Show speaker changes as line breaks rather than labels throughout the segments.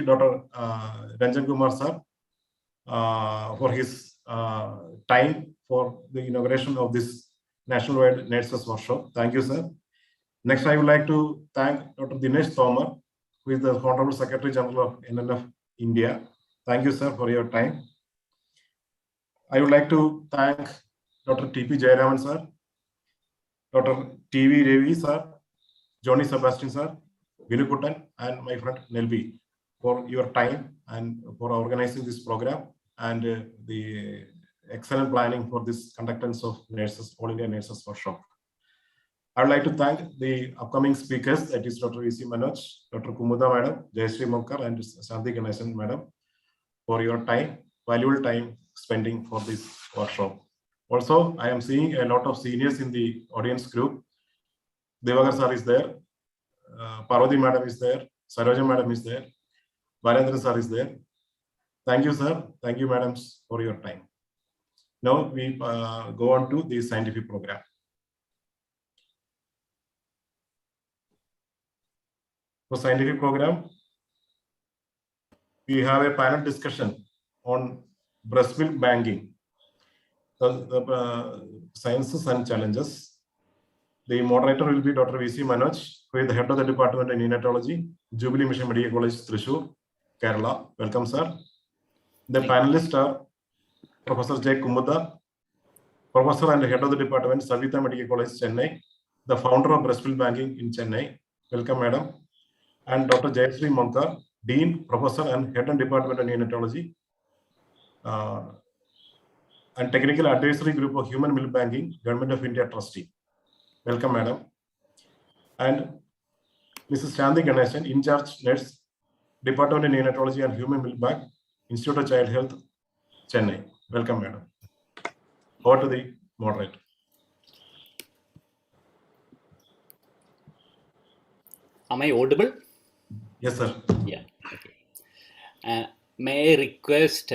Dr. Ranjan Kumar sir for his time for the inauguration of this nationwide nurses workshop. Thank you, sir. Next, I would like to thank Dr. Dinesh Tomar, who is the Honorable Secretary General of NNF India. Thank you, sir, for your time. I would like to thank Dr. T.P. Jayaraman, sir, Dr. T.V. Ravi, sir, Johnny Sebastian, sir, Vinukuttan, and my friend Nelvi for your time and for organizing this program and the excellent planning for this conductance of nurses, All India Nurses Workshop. I would like to thank the upcoming speakers, that is Dr. V.C. Manoj, Dr. Kumuda Madam, Jayashree Monkar, and Shanti Ganesan Madam, for your time, valuable time spending for this workshop. Also, I am seeing a lot of seniors in the audience group. Devagar sir is there, Parvati Madam is there, Saroja Madam is there, Barendra sir is there. Thank you, sir. Thank you, madams, for your time. Now we go on to the scientific program. For scientific program, we have a panel discussion on breast milk banking, the sciences and challenges. The moderator will be Dr. V.C. Manoj, who is the head of the Department of Neonatology, Jubilee Mission Medical College, Thrissur, Kerala. Welcome, sir. The panelists are Professor J. Kumuda, Professor and Head of the Department, Savita Medical College, Chennai, the founder of Breast Milk Banking in Chennai. Welcome, madam. And Dr. Jayashree Monkar, Dean, Professor and Head of Department of Neonatology, and Technical Advisory Group of Human Milk Banking, Government of India Trustee. Welcome, madam. And Mrs. Shanti Ganesan, In Charge Nurse, Department of Neonatology and Human Milk Bank, Institute of Child Health, Chennai. Welcome, madam. Over to the moderator.
Am I audible?
Yes, sir.
Yeah. Okay. May I request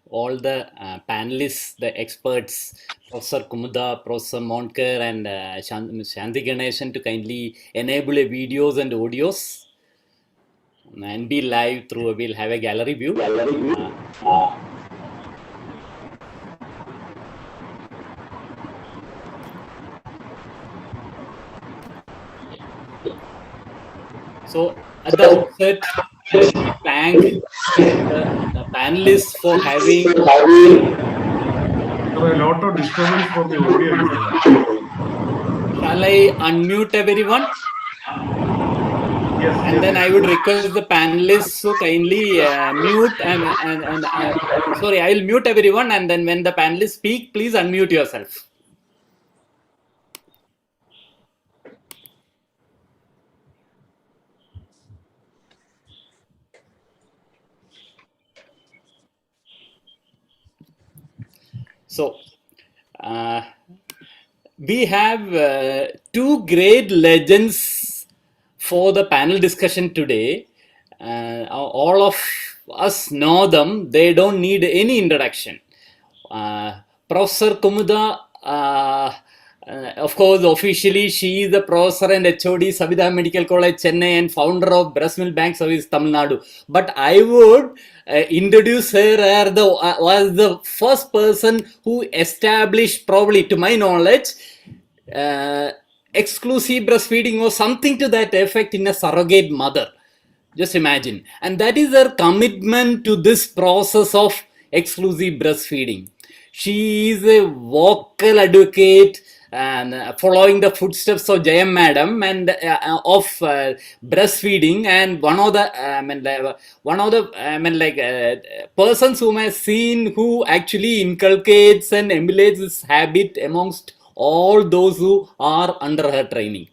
all the panelists, the experts, Professor Kumuda, Professor Monkar, and Shanti Ganesan to kindly enable videos and audios and be live through. We'll have a gallery view. So at the outset, thank the panelists for having.
There are a lot of disturbance for the audio.
Shall I unmute everyone?
Yes.
And then I would request the panelists to kindly mute and sorry, I will mute everyone, and then when the panelists speak, please unmute yourself. So, we have two great legends for the panel discussion today. All of us know them. They don't need any introduction. Professor Kumuda, of course, officially she is the professor and HOD Savita Medical College, Chennai, and founder of Breast Milk Bank Service, Tamil Nadu. But I would introduce her as was the first person who established, probably to my knowledge, exclusive breastfeeding or something to that effect in a surrogate mother. Just imagine. And that is her commitment to this process of exclusive breastfeeding. She is a vocal advocate and following the footsteps of Jayam Madam and of breastfeeding, and one of the persons whom I have seen who actually inculcates and emulates this habit amongst all those who are under her training.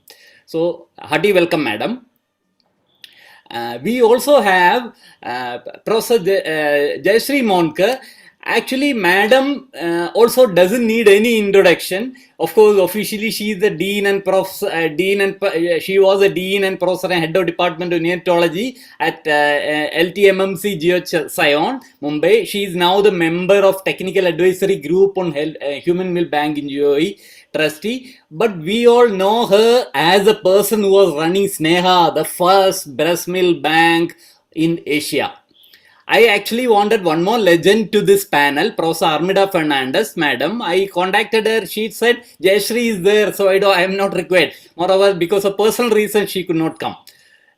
So, hearty welcome, madam. We also have Professor Jayashree Monkar. Actually, madam also doesn't need any introduction. Of course, officially she is the dean and she was a dean and professor and head of department of neonatology at LTMMC GH Sion, Mumbai. She is now the member of technical advisory group on human milk bank in UAE, trustee. But we all know her as a person who was running Sneha, the first breast milk bank in Asia. I actually wanted one more legend to this panel, Professor Armida Fernandez, madam. I contacted her. She said, Jayashree is there, so I am not required. Moreover, because of personal reasons, she could not come.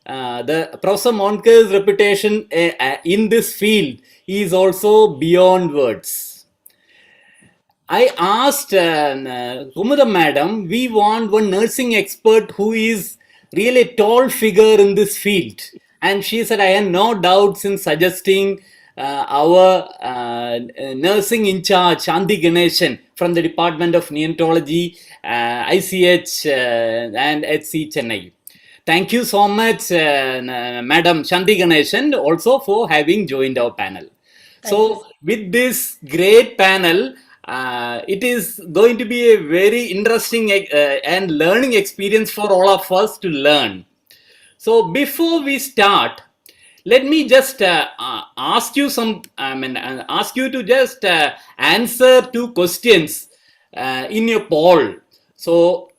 The Professor Monker's reputation in this field is also beyond words. I asked Kumudam madam, we want one nursing expert who is really a tall figure in this field. And she said, I have no doubts in suggesting our nursing in charge, Shanti Ganeshan, from the Department of Neonatology, ICH and HC Chennai. Thank you so much, Madam Shanti Ganeshan, also for having joined our panel. So, with this great panel, it is going to be a very interesting and learning experience for all of us to learn. So, before we start, let me just ask you ask you to just answer two questions in your poll. So,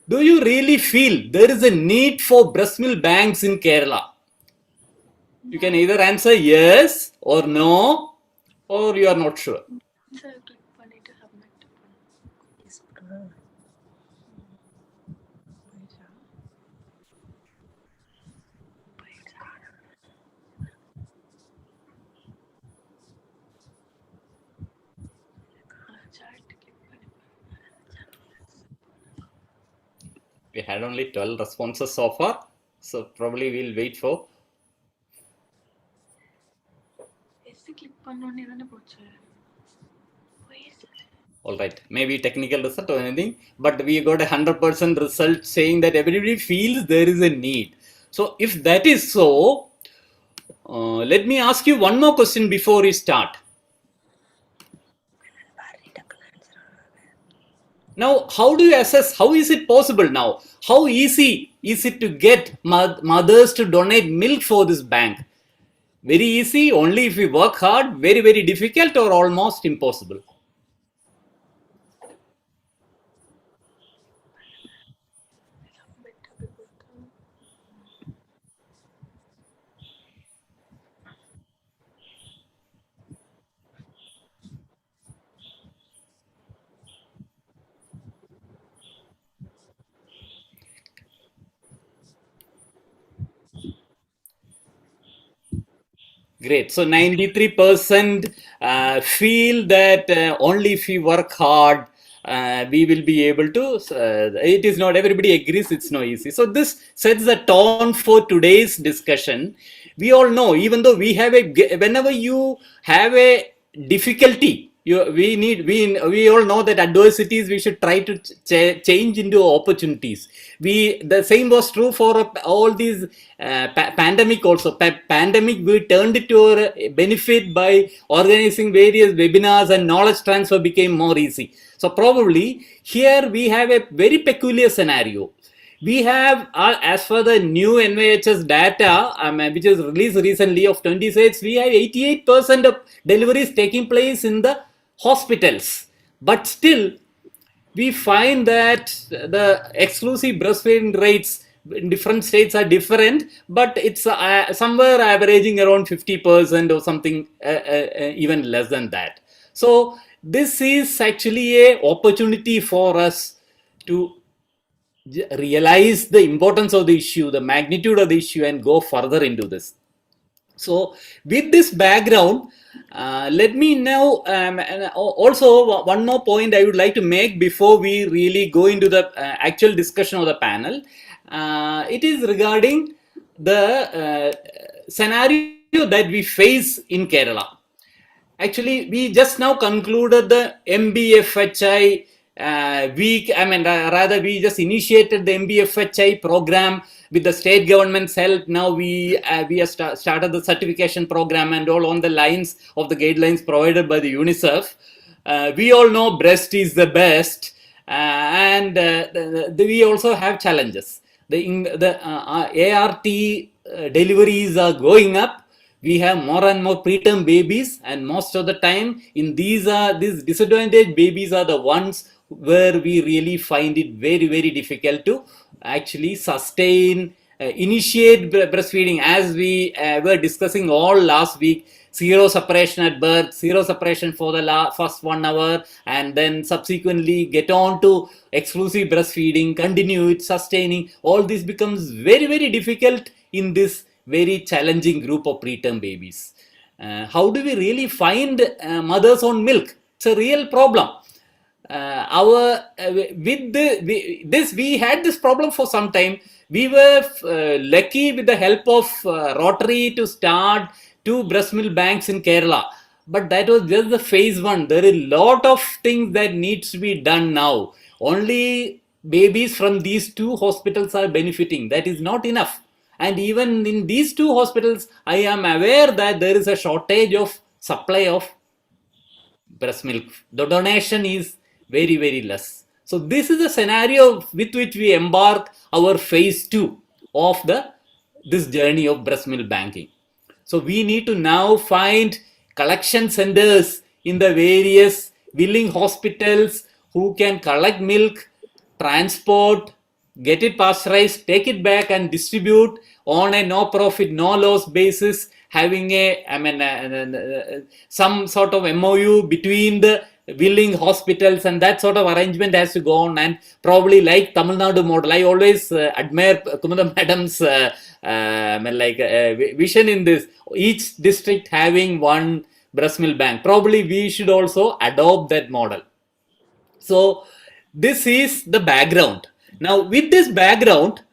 do you really feel there is a need for breast milk banks in Kerala? You can either answer yes or no, or you are not sure. We had only 12 responses so far, so probably we'll wait for. All right, maybe technical result or anything, but we got a 100% result saying that everybody feels there is a need. So if that is so, let me ask you one more question before we start. Now, how do you assess? How is it possible now? How easy is it to get mothers to donate milk for this bank? Very easy, only if we work hard, very, very difficult, or almost impossible? Great. So 93% feel that only if we work hard, we will be able to. It is not, everybody agrees it's not easy. So this sets the tone for today's discussion. We all know, even though we have whenever you have a difficulty, we all know that adversities we should try to change into opportunities. The same was true for all these pandemic also. Pandemic, we turned it to our benefit by organizing various webinars, and knowledge transfer became more easy. So probably here we have a very peculiar scenario. We have, as for the new NYHS data, which is released recently of 26, we have 88% of deliveries taking place in the hospitals. But still, we find that the exclusive breastfeeding rates in different states are different, but it's somewhere averaging around 50% or something, even less than that. So this is actually a opportunity for us to realize the importance of the issue, the magnitude of the issue, and go further into this. So with this background, let me now also one more point I would like to make before we really go into the actual discussion of the panel. It is regarding the scenario that we face in Kerala. Actually, we just now concluded the MBFHI week. Rather, we just initiated the MBFHI program with the state government's help. Now we have started the certification program and all on the lines of the guidelines provided by the UNICEF. We all know breast is the best, and we also have challenges. The ART deliveries are going up. We have more and more preterm babies, and most of the time in these disadvantaged babies are the ones where we really find it very, very difficult to actually sustain initiate breastfeeding, as we were discussing all last week. Zero separation at birth, zero separation for the first 1 hour, and then subsequently get on to exclusive breastfeeding, continue it, sustaining. All this becomes very, very difficult in this very challenging group of preterm babies. How do we really find mothers on milk? It's a real problem. We had this problem for some time. We were lucky with the help of Rotary to start 2 breast milk banks in Kerala, but that was just the phase 1. There are a lot of things that needs to be done now. Only babies from these 2 hospitals are benefiting. That is not enough. And even in these 2 hospitals, I am aware that there is a shortage of supply of breast milk. The donation is very, very less. So this is the scenario with which we embark our phase 2 of this journey of breast milk banking. So we need to now find collection centers in the various willing hospitals who can collect milk, transport, get it pasteurized, take it back and distribute on a no profit, no loss basis, having some sort of MOU between the willing hospitals, and that sort of arrangement has to go on. And probably like Tamil Nadu model, I always admire Kumudam Madam's vision in this, each district having 1 breast milk bank. Probably we should also adopt that model. So this is the background. Now with this background,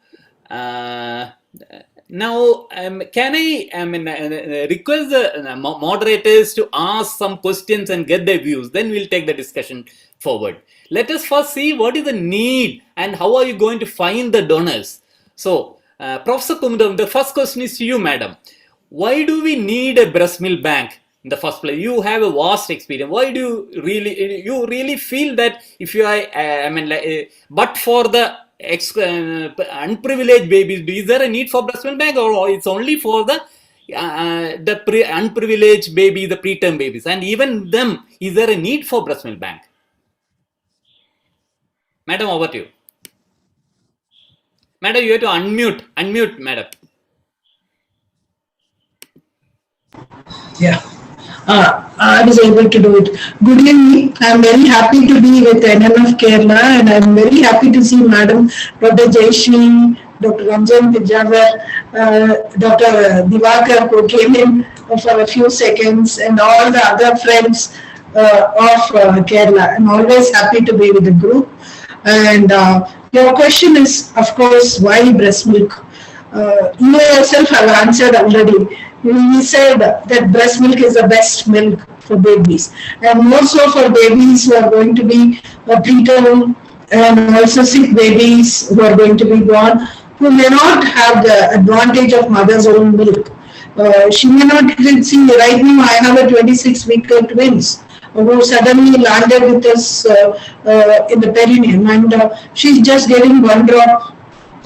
now can I request the moderators to ask some questions and get their views, then we'll take the discussion forward. Let us first see what is the need and how are you going to find the donors. So Professor Kumudam, the first question is to you, madam. Why do we need a breast milk bank in the first place? You have a vast experience. Why do you really feel that if you are, but for the unprivileged babies, is there a need for breast milk bank, or it's only for the unprivileged baby, the preterm babies, and even them, is there a need for breast milk bank? Madam, over to you. Madam, you have to unmute, madam.
Yeah, I was able to do it. Good evening. I'm very happy to be with NNF Kerala, and I'm very happy to see Madam Dr. Jayshree, Dr. Ranjan Pijavar, Dr. Divakar, who came in for a few seconds, and all the other friends of Kerala. I'm always happy to be with the group. And your question is, of course, why breast milk? You yourself have answered already. You said that breast milk is the best milk for babies, and more so for babies who are going to be preterm, and also sick babies who are going to be born, who may not have the advantage of mother's own milk. She may not see, right now I have a 26-week twins who suddenly landed with us in the perineum, and she's just getting 1 drop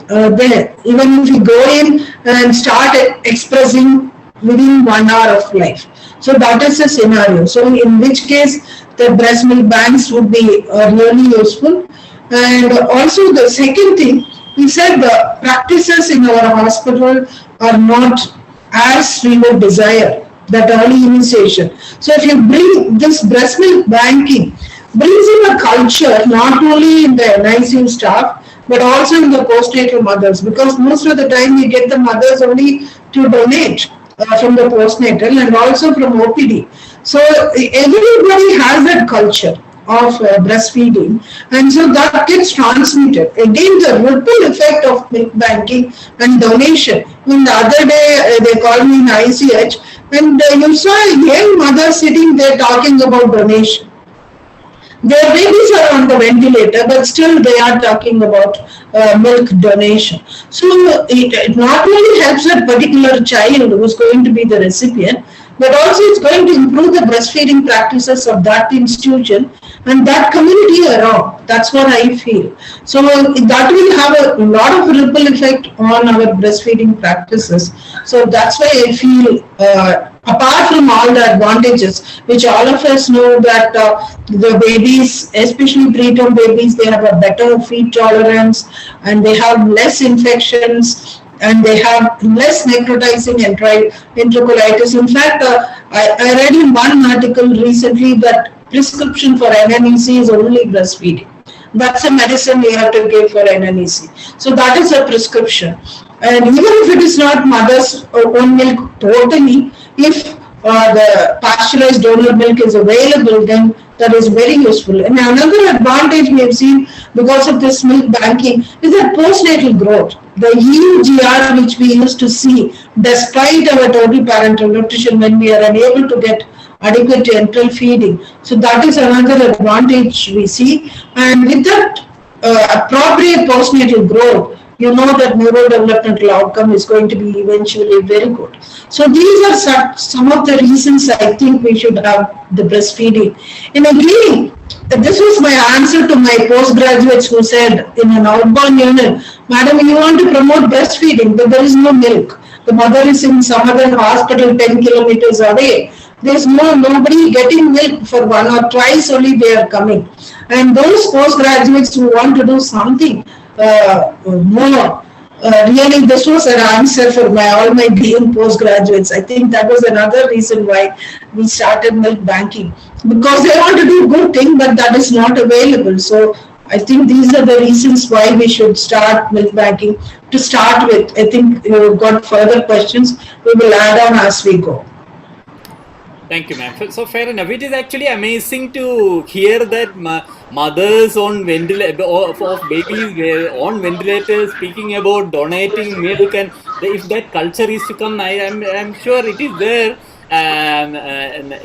there. Even if you go in and start expressing within 1 hour of life. So that is the scenario. So in which case the breast milk banks would be really useful. And also the second thing, we said the practices in our hospital are not as we would desire, that early initiation. So if you bring this breast milk banking, brings in a culture not only in the NICU staff, but also in the postnatal mothers, because most of the time we get the mothers only to donate from the postnatal and also from OPD. So everybody has that culture of breastfeeding, and so that gets transmitted. Again, the ripple effect of milk banking and donation. And the other day they called me in ICH, and you saw a young mother sitting there talking about donation. Their babies are on the ventilator, but still they are talking about milk donation. So it not only helps that particular child who is going to be the recipient, but also it's going to improve the breastfeeding practices of that institution and that community around. That's what I feel. So that will have a lot of ripple effect on our breastfeeding practices. So that's why I feel, apart from all the advantages, which all of us know, that the babies, especially preterm babies, they have a better feed tolerance and they have less infections, and they have less necrotizing enterocolitis. In fact, I read in one article recently that prescription for NNEC is only breastfeeding. That's a medicine we have to give for NNEC. So that is a prescription. And even if it is not mother's own milk totally, if the pasteurized donor milk is available, then that is very useful. And another advantage we have seen because of this milk banking is that postnatal growth. The EUGR which we used to see, despite our total parental nutrition, when we are unable to get adequate enteral feeding. So that is another advantage we see. And with that appropriate postnatal growth, you know that neurodevelopmental outcome is going to be eventually very good. So these are some of the reasons I think we should have the breastfeeding. And again, this was my answer to my postgraduates who said in an outbound unit, Madam, you want to promote breastfeeding, but there is no milk. The mother is in some other hospital 10 kilometers away. There's nobody getting milk for one or twice only they are coming. And those postgraduates who want to do something more, really this was an answer for all my BM postgraduates. I think that was another reason why we started milk banking, because they want to do good thing, but that is not available. So I think these are the reasons why we should start milk banking to start with. I think you've got further questions, we will add on as we go.
Thank you, ma'am. So fair enough. It is actually amazing to hear that mothers on ventilator of babies on ventilators speaking about donating milk, and if that culture is to come, I'm sure it is there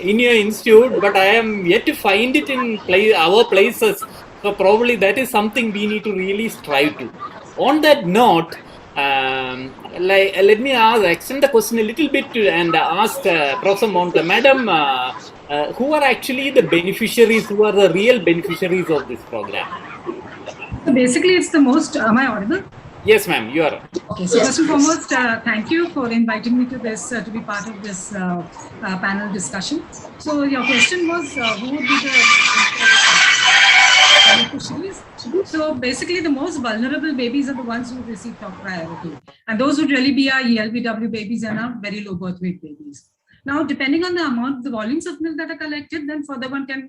in your institute, but I am yet to find it in our places. So probably that is something we need to really strive to. On that note, let me extend the question a little bit and ask Professor Monta, Madam, who are actually the beneficiaries, who are the real beneficiaries of this program?
So basically, it's the most, am I audible?
Yes, ma'am, you are.
Okay, so first and foremost, thank you for inviting me to this, to be part of this panel discussion. So your question was, who would be the beneficiaries? So basically, the most vulnerable babies are the ones who receive top priority. And those would really be our ELBW babies and our very low birth weight babies. Now, depending on the amount, the volumes of milk that are collected, then further one can,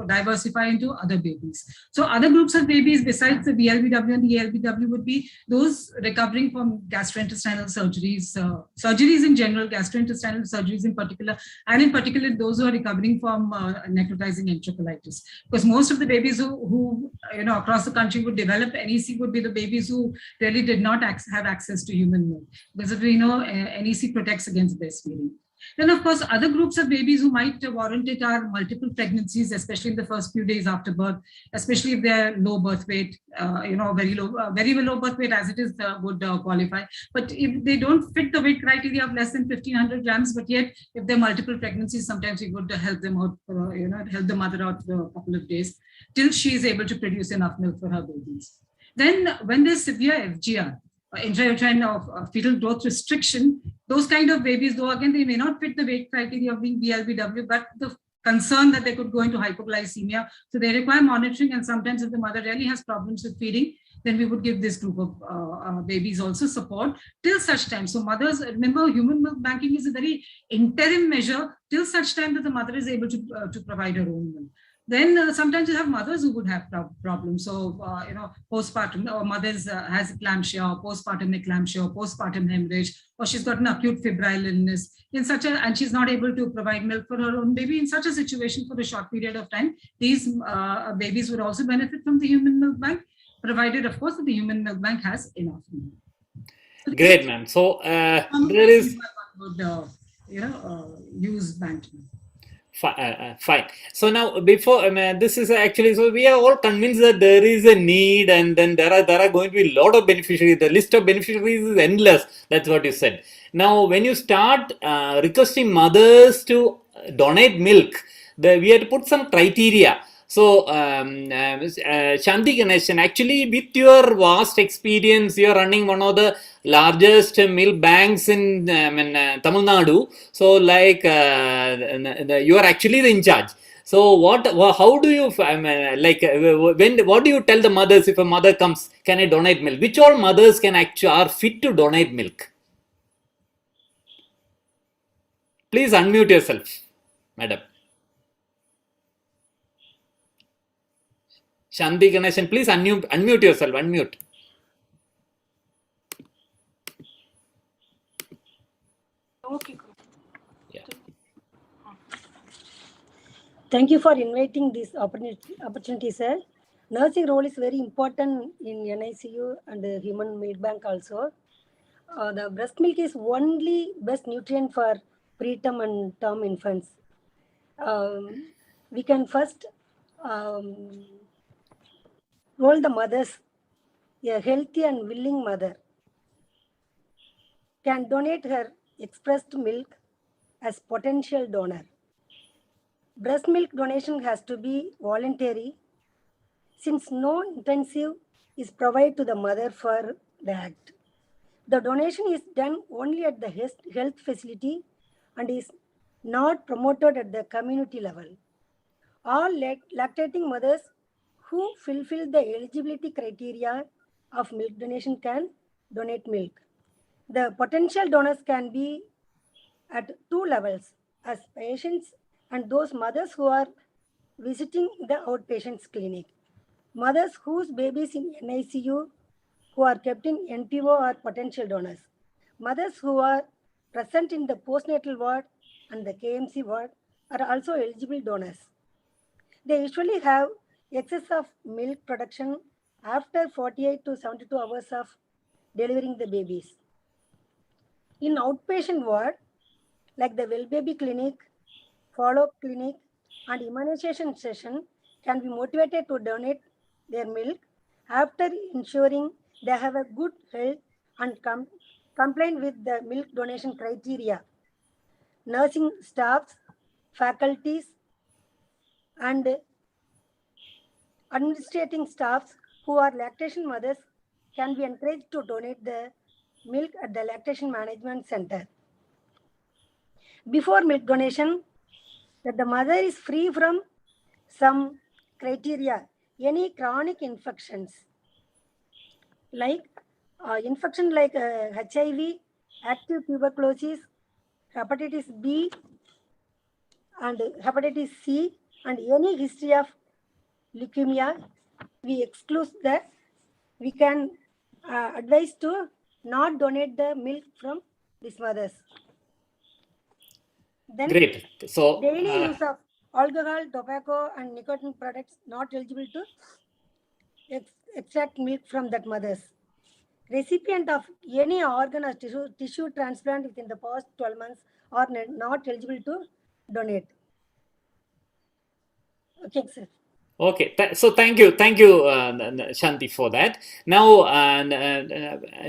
diversify into other babies. So other groups of babies besides the VLBW and the ELBW would be those recovering from gastrointestinal surgeries, surgeries in general, gastrointestinal surgeries in particular, and in particular those who are recovering from necrotizing enterocolitis. Because most of the babies who across the country would develop NEC would be the babies who really did not have access to human milk. Because we know NEC protects against breastfeeding. Then, of course, other groups of babies who might warrant it are multiple pregnancies, especially in the first few days after birth, especially if they're low birth weight, very low birth weight as it is would qualify. But if they don't fit the weight criteria of less than 1,500 grams, but yet if there are multiple pregnancies, sometimes we would help them out, help the mother out for a couple of days till she is able to produce enough milk for her babies. Then when there's severe FGR, intrauterine of fetal growth restriction, those kind of babies, though again they may not fit the weight criteria of being BLBW, but the concern that they could go into hypoglycemia, so they require monitoring. And sometimes if the mother really has problems with feeding, then we would give this group of babies also support till such time. So mothers, remember, human milk banking is a very interim measure till such time that the mother is able to provide her own milk. Then sometimes you have mothers who would have problems. So, postpartum, or mothers has eclampsia, or postpartum eclampsia, or postpartum hemorrhage, or she's got an acute febrile illness and she's not able to provide milk for her own baby. In such a situation for a short period of time, these babies would also benefit from the human milk bank, provided, of course, that the human milk bank has enough milk. So
great, ma'am. So there is
use bank milk.
Fine. So now, before this is actually, so we are all convinced that there is a need, and then there are going to be a lot of beneficiaries. The list of beneficiaries is endless. That's what you said. Now, when you start requesting mothers to donate milk, we have to put some criteria. So, Shanti Ganeshan, actually, with your vast experience, you are running one of the largest milk banks in Tamil Nadu. So, like, you are actually in charge. So how do you, what do you tell the mothers if a mother comes, can I donate milk? Which all mothers can actually are fit to donate milk? Please unmute yourself, madam. Shanti Ganeshan, please unmute yourself, unmute.
Okay.
Yeah.
Thank you for inviting this opportunity, sir. Nursing role is very important in NICU and the human milk bank also. The breast milk is only best nutrient for preterm and term infants. We can first role the mothers. A healthy and willing mother can donate her expressed milk as potential donor. Breast milk donation has to be voluntary since no intensive is provided to the mother for the act. The donation is done only at the health facility and is not promoted at the community level. All lactating mothers who fulfill the eligibility criteria of milk donation can donate milk. The potential donors can be at two levels, as patients and those mothers who are visiting the outpatients clinic. Mothers whose babies in NICU who are kept in NPO are potential donors. Mothers who are present in the postnatal ward and the KMC ward are also eligible donors. They usually have excess of milk production after 48 to 72 hours of delivering the babies. In outpatient ward, like the well baby clinic, follow-up clinic, and immunization session can be motivated to donate their milk after ensuring they have a good health and comply with the milk donation criteria. Nursing staffs, faculties, and administrating staffs who are lactation mothers can be encouraged to donate the milk at the lactation management center. Before milk donation, that the mother is free from some criteria, any chronic infections like infection like HIV, active tuberculosis, hepatitis B, and hepatitis C, and any history of leukemia. We exclude that. We can advise to not donate the milk from these mothers. Then
Great. So
daily use of alcohol, tobacco, and nicotine products not eligible to extract milk from that mothers. Recipient of any organ or tissue transplant within the past 12 months are not eligible to donate. Okay, sir.
okay, so thank you, Shanti, for that. Now,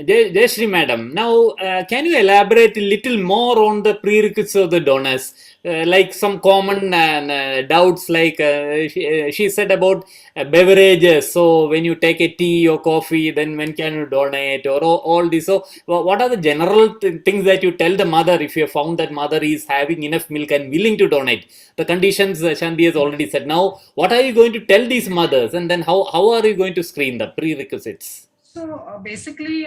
Jayashree madam, now can you elaborate a little more on the prerequisites of the donors? Like some common doubts, like she said about beverages. So when you take a tea or coffee, then when can you donate, or all this? So what are the general things that you tell the mother if you have found that mother is having enough milk and willing to donate? The conditions Shanti has already said. Now, what are you going to tell these mothers, and then how are you going to screen the prerequisites?
So basically,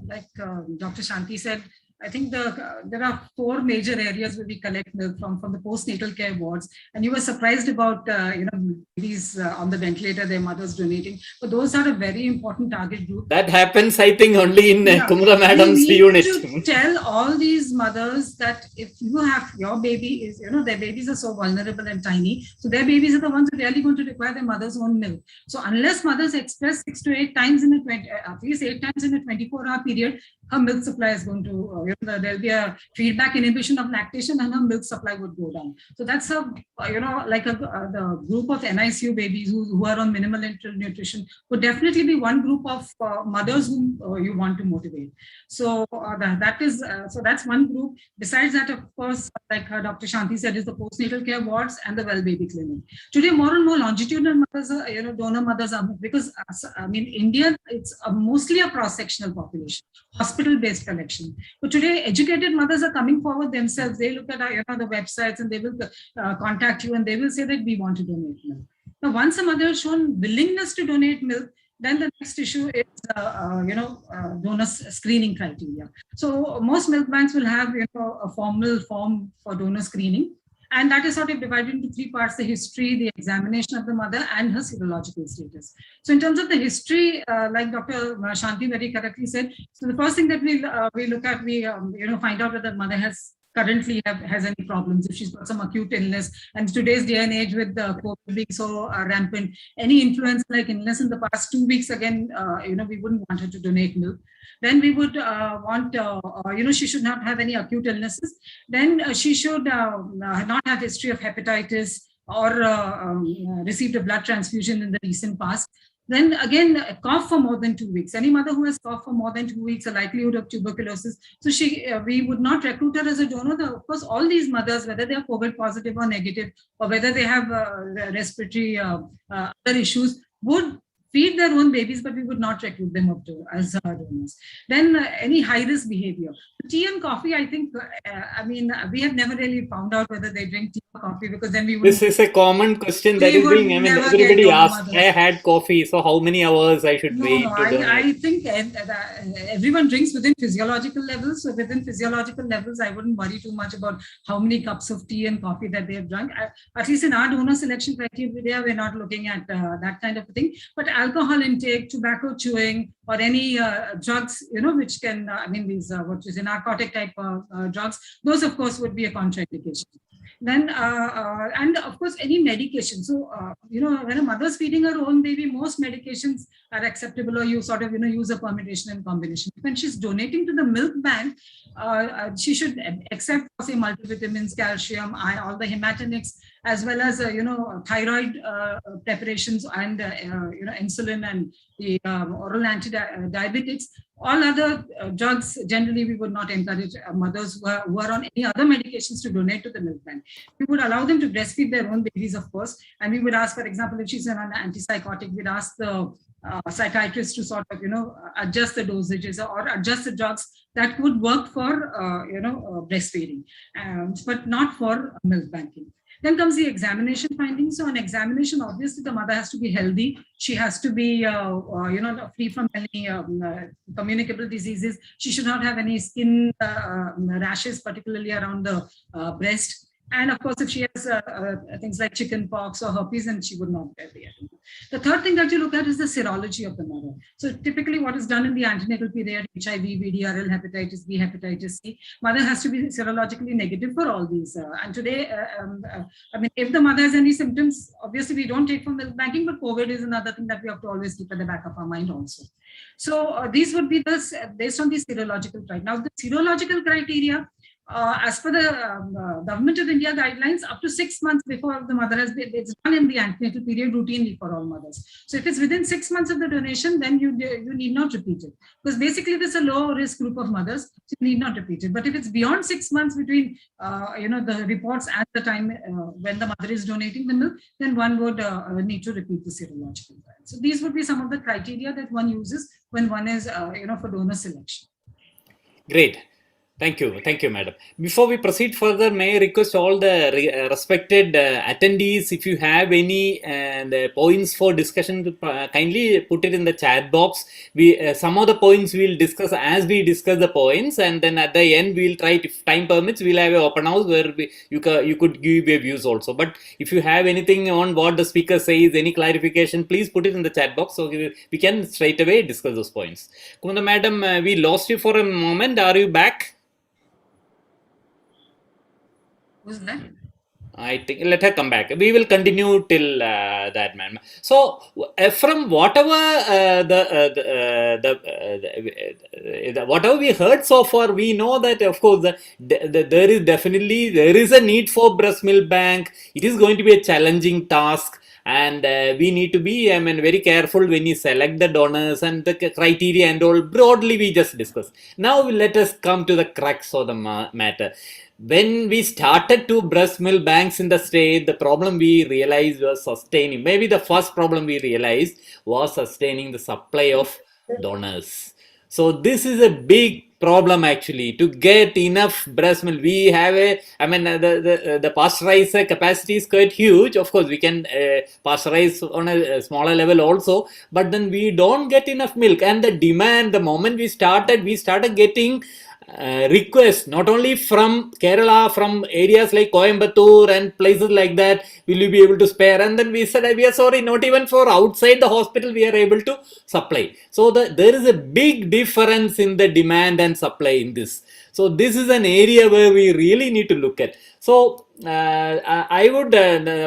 like Dr. Shanti said, I think there are four major areas where we collect milk from the postnatal care wards, and you were surprised about babies on the ventilator, their mothers donating, but those are a very important target group.
That happens, I think, only in Kumara Madam's unit.
To tell all these mothers that if you have your baby is, their babies are so vulnerable and tiny, so their babies are the ones who are really going to require their mother's own milk. So unless mothers express 6 to 8 times in at least 8 times in a 24-hour period, her milk supply is going to, there'll be a feedback inhibition of lactation and her milk supply would go down. So that's the group of NICU babies who are on minimal nutrition would definitely be one group of mothers whom you want to motivate. So that's one group. Besides that, of course, like Dr. Shanti said, is the postnatal care wards and the well baby clinic. Today, more and more longitudinal mothers, donor mothers are, because India, it's mostly a cross-sectional population, hospital-based collection. But today, today, educated mothers are coming forward themselves. They look at the websites and they will contact you and they will say that we want to donate milk. Now, once a mother has shown willingness to donate milk, then the next issue is, donor screening criteria. So most milk banks will have a formal form for donor screening. And that is sort of divided into three parts: the history, the examination of the mother, and her serological status. So in terms of the history, like Dr. Shanti very correctly said, so the first thing that we look at, we find out whether the mother currently has any problems, if she's got some acute illness. And today's day and age, with the COVID being so rampant, any influenza-like illness in the past 2 weeks, again, we wouldn't want her to donate milk. Then we would want, she should not have any acute illnesses. Then she should not have history of hepatitis or received a blood transfusion in the recent past. Then again, a cough for more than 2 weeks. Any mother who has cough for more than 2 weeks, a likelihood of tuberculosis. So we would not recruit her as a donor. Of course, all these mothers, whether they are COVID positive or negative, or whether they have respiratory other issues, would feed their own babies, but we would not recruit them up to as donors. Then any high-risk behavior. Tea and coffee, I think, we have never really found out whether they drink tea or coffee, because then we would.
This is a common question that is being, everybody asks, I had coffee, so how many hours I should wait?
No, I think everyone drinks within physiological levels. So within physiological levels, I wouldn't worry too much about how many cups of tea and coffee that they have drunk. At least in our donor selection criteria, we're not looking at that kind of a thing. But alcohol intake, tobacco chewing, or any drugs, which can, these what is narcotic type drugs, those of course would be a contraindication. Then, and of course, any medication. So, when a mother's feeding her own baby, most medications are acceptable, or you sort of, use a permutation and combination. When she's donating to the milk bank, she should accept, say, multivitamins, calcium, all the hematinics, as well as, thyroid preparations, and, insulin, and the oral anti-diabetics. All other drugs, generally, we would not encourage mothers who are on any other medications to donate to the milk bank. We would allow them to breastfeed their own babies, of course. And we would ask, for example, if she's on an antipsychotic, we'd ask the psychiatrist to sort of, adjust the dosages or adjust the drugs that would work for, breastfeeding, but not for milk banking. Then comes the examination findings. So on examination, obviously the mother has to be healthy. She has to be, free from any communicable diseases. She should not have any skin rashes, particularly around the breast. And of course, if she has things like chicken pox or herpes, then she would not bear the animal. The third thing that you look at is the serology of the mother. So typically what is done in the antenatal period, HIV, VDRL, hepatitis B, hepatitis C, mother has to be serologically negative for all these. And today, if the mother has any symptoms, obviously we don't take from milk banking, but COVID is another thing that we have to always keep at the back of our mind also. So these would be based on the serological criteria. Now the serological criteria, as per the Government of India guidelines, up to 6 months before the mother has been, it's done in the antenatal period routinely for all mothers. So if it's within 6 months of the donation, then you need not repeat it, because basically this is a low risk group of mothers, so you need not repeat it. But if it's beyond 6 months between the reports at the time when the mother is donating the milk, then one would need to repeat the serological trial. So these would be some of the criteria that one uses when one is for donor selection.
Great. Thank you, madam. Before we proceed further, may I request all the respected attendees, if you have any points for discussion, kindly put it in the chat box. Some of the points we'll discuss as we discuss the points, and then at the end we'll try, if time permits, we'll have an open house where you could give your views also. But if you have anything on what the speaker says, any clarification, please put it in the chat box so we can straight away discuss those points. Kumunda madam, we lost you for a moment. Are you back?
Who's that?
I think let her come back. We will continue till that, ma'am. So from whatever whatever we heard so far, we know that of course there is a need for breast milk bank. It is going to be a challenging task. And we need to be, very careful when you select the donors and the criteria and all. Broadly, we just discussed. Now let us come to the crux of the matter. When we started to breast milk banks in the state, the problem we realized was sustaining. Maybe the first problem we realized was sustaining the supply of donors. So this is a big problem actually to get enough breast milk. We have the pasteurizer capacity is quite huge. Of course, we can pasteurize on a smaller level also, but then we don't get enough milk. And the demand, the moment we started getting requests not only from Kerala, from areas like Coimbatore and places like that, will you be able to spare? And then we said, we are sorry, not even for outside the hospital we are able to supply. So there is a big difference in the demand and supply in this. So this is an area where we really need to look at. So I would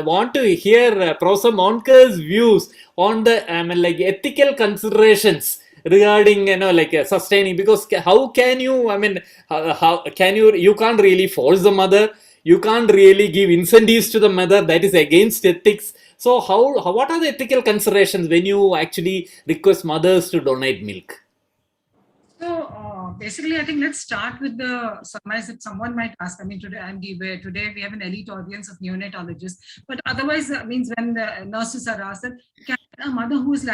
want to hear Professor Monker's views on the ethical considerations regarding sustaining, because how can you how can you can't really force the mother, you can't really give incentives to the mother, that is against ethics. So how what are the ethical considerations when you actually request mothers to donate milk?
So basically, I think let's start with the surmise that someone might ask. I mean, today we have an elite audience of neonatologists, but otherwise, means when the nurses are asked that, can a mother who is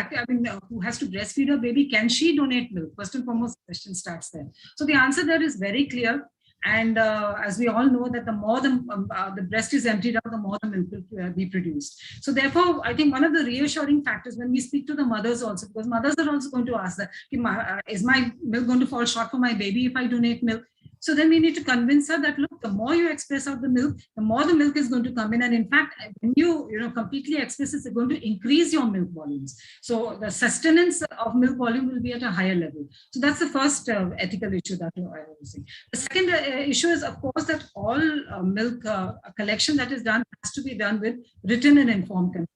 who has to breastfeed her baby, can she donate milk? First and foremost, the question starts there. So the answer there is very clear. And as we all know that the more the breast is emptied out, the more the milk will be produced. So therefore, I think one of the reassuring factors when we speak to the mothers also, because mothers are also going to ask that, is my milk going to fall short for my baby if I donate milk? So then we need to convince her that, look, the more you express out the milk, the more the milk is going to come in. And in fact, when you completely express it, it's going to increase your milk volumes. So the sustenance of milk volume will be at a higher level. So that's the first ethical issue that I was saying. The second issue is, of course, that all milk collection that is done has to be done with written and informed consent.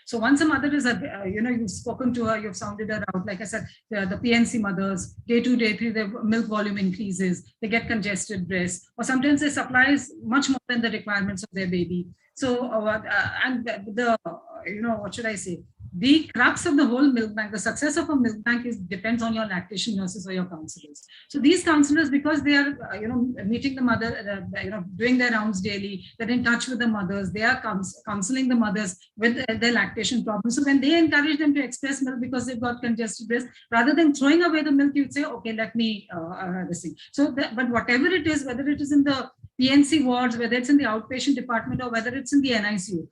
So once a mother is, you've spoken to her, you've sounded her out. Like I said, the PNC mothers, day 2, day 3, their milk volume increases. They get congested breasts, or sometimes they supply much more than the requirements of their baby. So, and what should I say? The crux of the whole milk bank, the success of a milk bank depends on your lactation nurses or your counselors. So these counselors, because they are, meeting the mother, doing their rounds daily, they're in touch with the mothers, they are counseling the mothers with their lactation problems. So when they encourage them to express milk because they've got congested breast, rather than throwing away the milk, you'd say, okay, let me this thing. So, but whatever it is, whether it is in the PNC wards, whether it's in the outpatient department or whether it's in the NICU,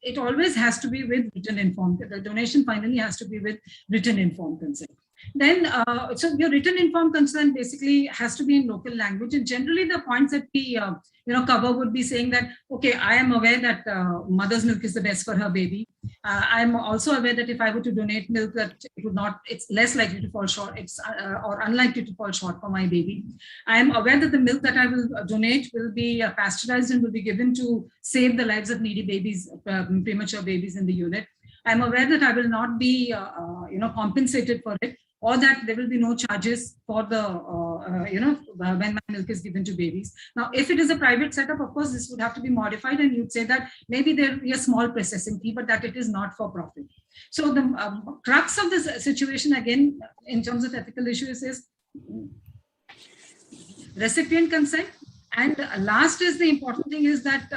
it always has to be with written informed. The donation finally has to be with written informed consent. Then, so your written informed consent basically has to be in local language. And generally, the points that we cover would be saying that, okay, I am aware that mother's milk is the best for her baby. I'm also aware that if I were to donate milk, that it's less likely to fall short, or unlikely to fall short for my baby. I am aware that the milk that I will donate will be pasteurized and will be given to save the lives of needy babies, premature babies in the unit. I'm aware that I will not be, compensated for it, or that there will be no charges for the, when my milk is given to babies. Now, if it is a private setup, of course, this would have to be modified, and you'd say that maybe there will be a small processing fee, but that it is not for profit. So the crux of this situation, again, in terms of ethical issues, is recipient consent. And last is the important thing is that,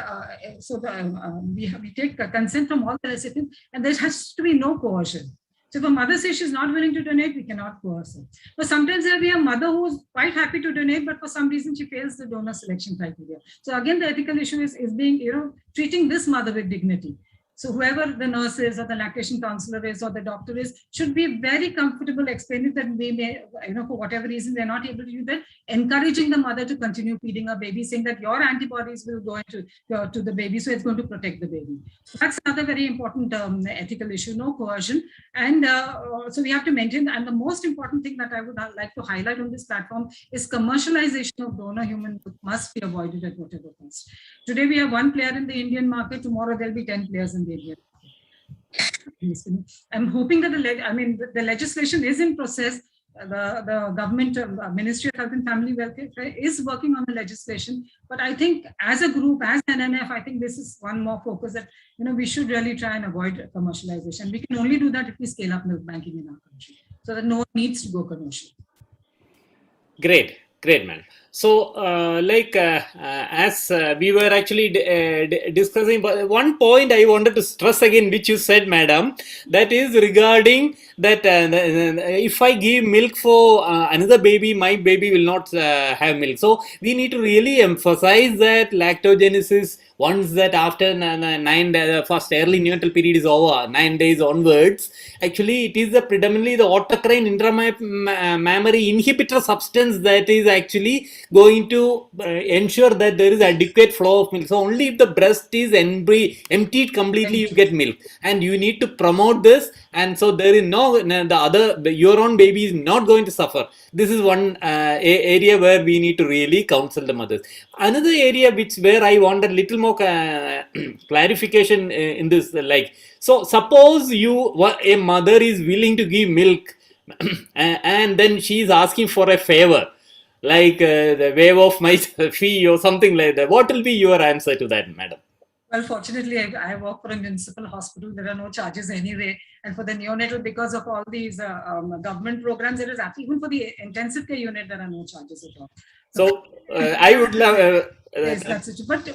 we take consent from all the recipients, and there has to be no coercion. So if a mother says she's not willing to donate, we cannot coerce her. But sometimes there will be a mother who's quite happy to donate, but for some reason she fails the donor selection criteria. So again, the ethical issue is being, treating this mother with dignity. So whoever the nurse is or the lactation counselor is or the doctor is should be very comfortable explaining that we may, for whatever reason, they're not able to do that, encouraging the mother to continue feeding her baby, saying that your antibodies will go into to the baby, so it's going to protect the baby. So that's another very important ethical issue, no coercion. And so we have to maintain, and the most important thing that I would like to highlight on this platform is commercialization of donor human milk must be avoided at whatever cost. Today we have one player in the Indian market, tomorrow there'll be 10 players in the Indian market. I'm hoping that the legislation is in process. The government, Ministry of Health and Family Welfare is working on the legislation. But I think as a group, as NNF, I think this is one more focus that, we should really try and avoid commercialization. We can only do that if we scale up milk banking in our country, so that no one needs to go commercial.
Great, man. So, as we were actually discussing, but one point I wanted to stress again, which you said, madam, that is regarding that if I give milk for another baby, my baby will not have milk. So, we need to really emphasize that lactogenesis, once that after 9 first early neonatal period is over, 9 days onwards, actually it is predominantly the autocrine intramammary inhibitor substance that is actually going to ensure that there is adequate flow of milk. So only if the breast is emptied completely, you get milk, and you need to promote this. And so there is your own baby is not going to suffer. This is one area where we need to really counsel the mothers. Another area where I want a little more clarification in this, so suppose a mother is willing to give milk and then she is asking for a favor, like the waive of my fee or something like that. What will be your answer to that, madam?
Well, fortunately, I work for a municipal hospital. There are no charges anyway. And for the neonatal, because of all these government programs, there is even for the intensive care unit, there are no charges at all.
So I would love...
yes, that's it. But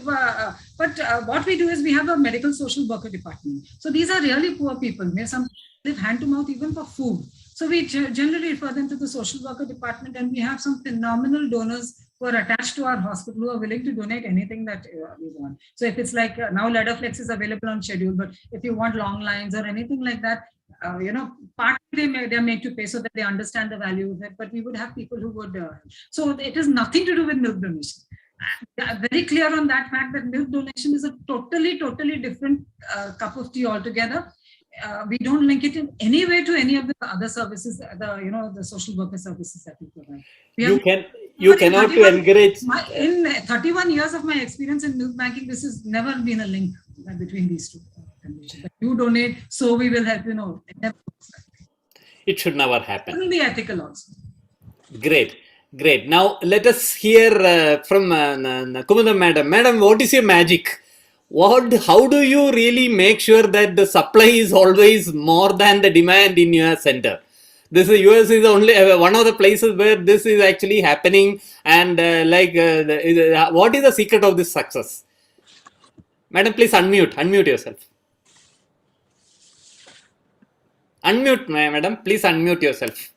what we do is we have a medical social worker department. So these are really poor people. Some live hand to mouth even for food. So we generally refer them to the social worker department, and we have some phenomenal donors who are attached to our hospital who are willing to donate anything that we want. So if it's like now Ledaflex is available on schedule, but if you want long lines or anything like that, partly they're made to pay so that they understand the value of it. But we would have people who would. So it has nothing to do with milk donation. Very clear on that fact that milk donation is a totally different cup of tea altogether. We don't link it in any way to any of the other services, the social worker services that we provide.
You cannot encourage.
In 31 years of my experience in milk banking, this has never been a link between these two conditions. You donate, so we will help. It never works that way.
It should never happen.
It will be ethical also.
Great. Now let us hear from Kumudam madam. Madam, what is your magic? How do you really make sure that the supply is always more than the demand in your center? This US is only one of the places where this is actually happening. And what is the secret of this success? Madam, please unmute yourself. Unmute, madam. Please unmute yourself.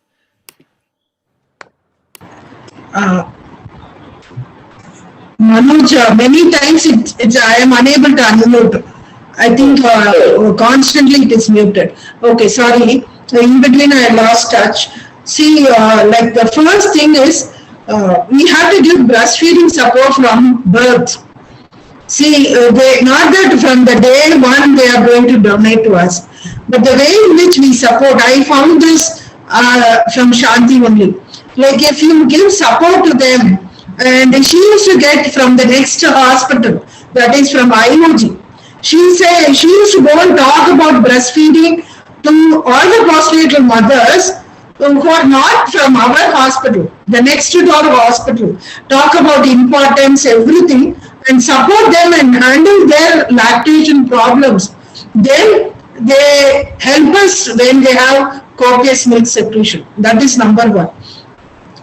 Manoj, many times I am unable to unmute. I think constantly it is muted. Okay, sorry. In between I lost touch. See, the first thing is we have to give breastfeeding support from birth. See, not that from the day one they are going to donate to us, but the way in which we support. I found this from Shanti only. Like if you give support to them, and she used to get from the next hospital, that is from IOG. She used to go and talk about breastfeeding to all the postnatal mothers who are not from our hospital, the next door hospital. Talk about importance, everything, and support them and handle their lactation problems. Then they help us when they have copious milk secretion. That is number one.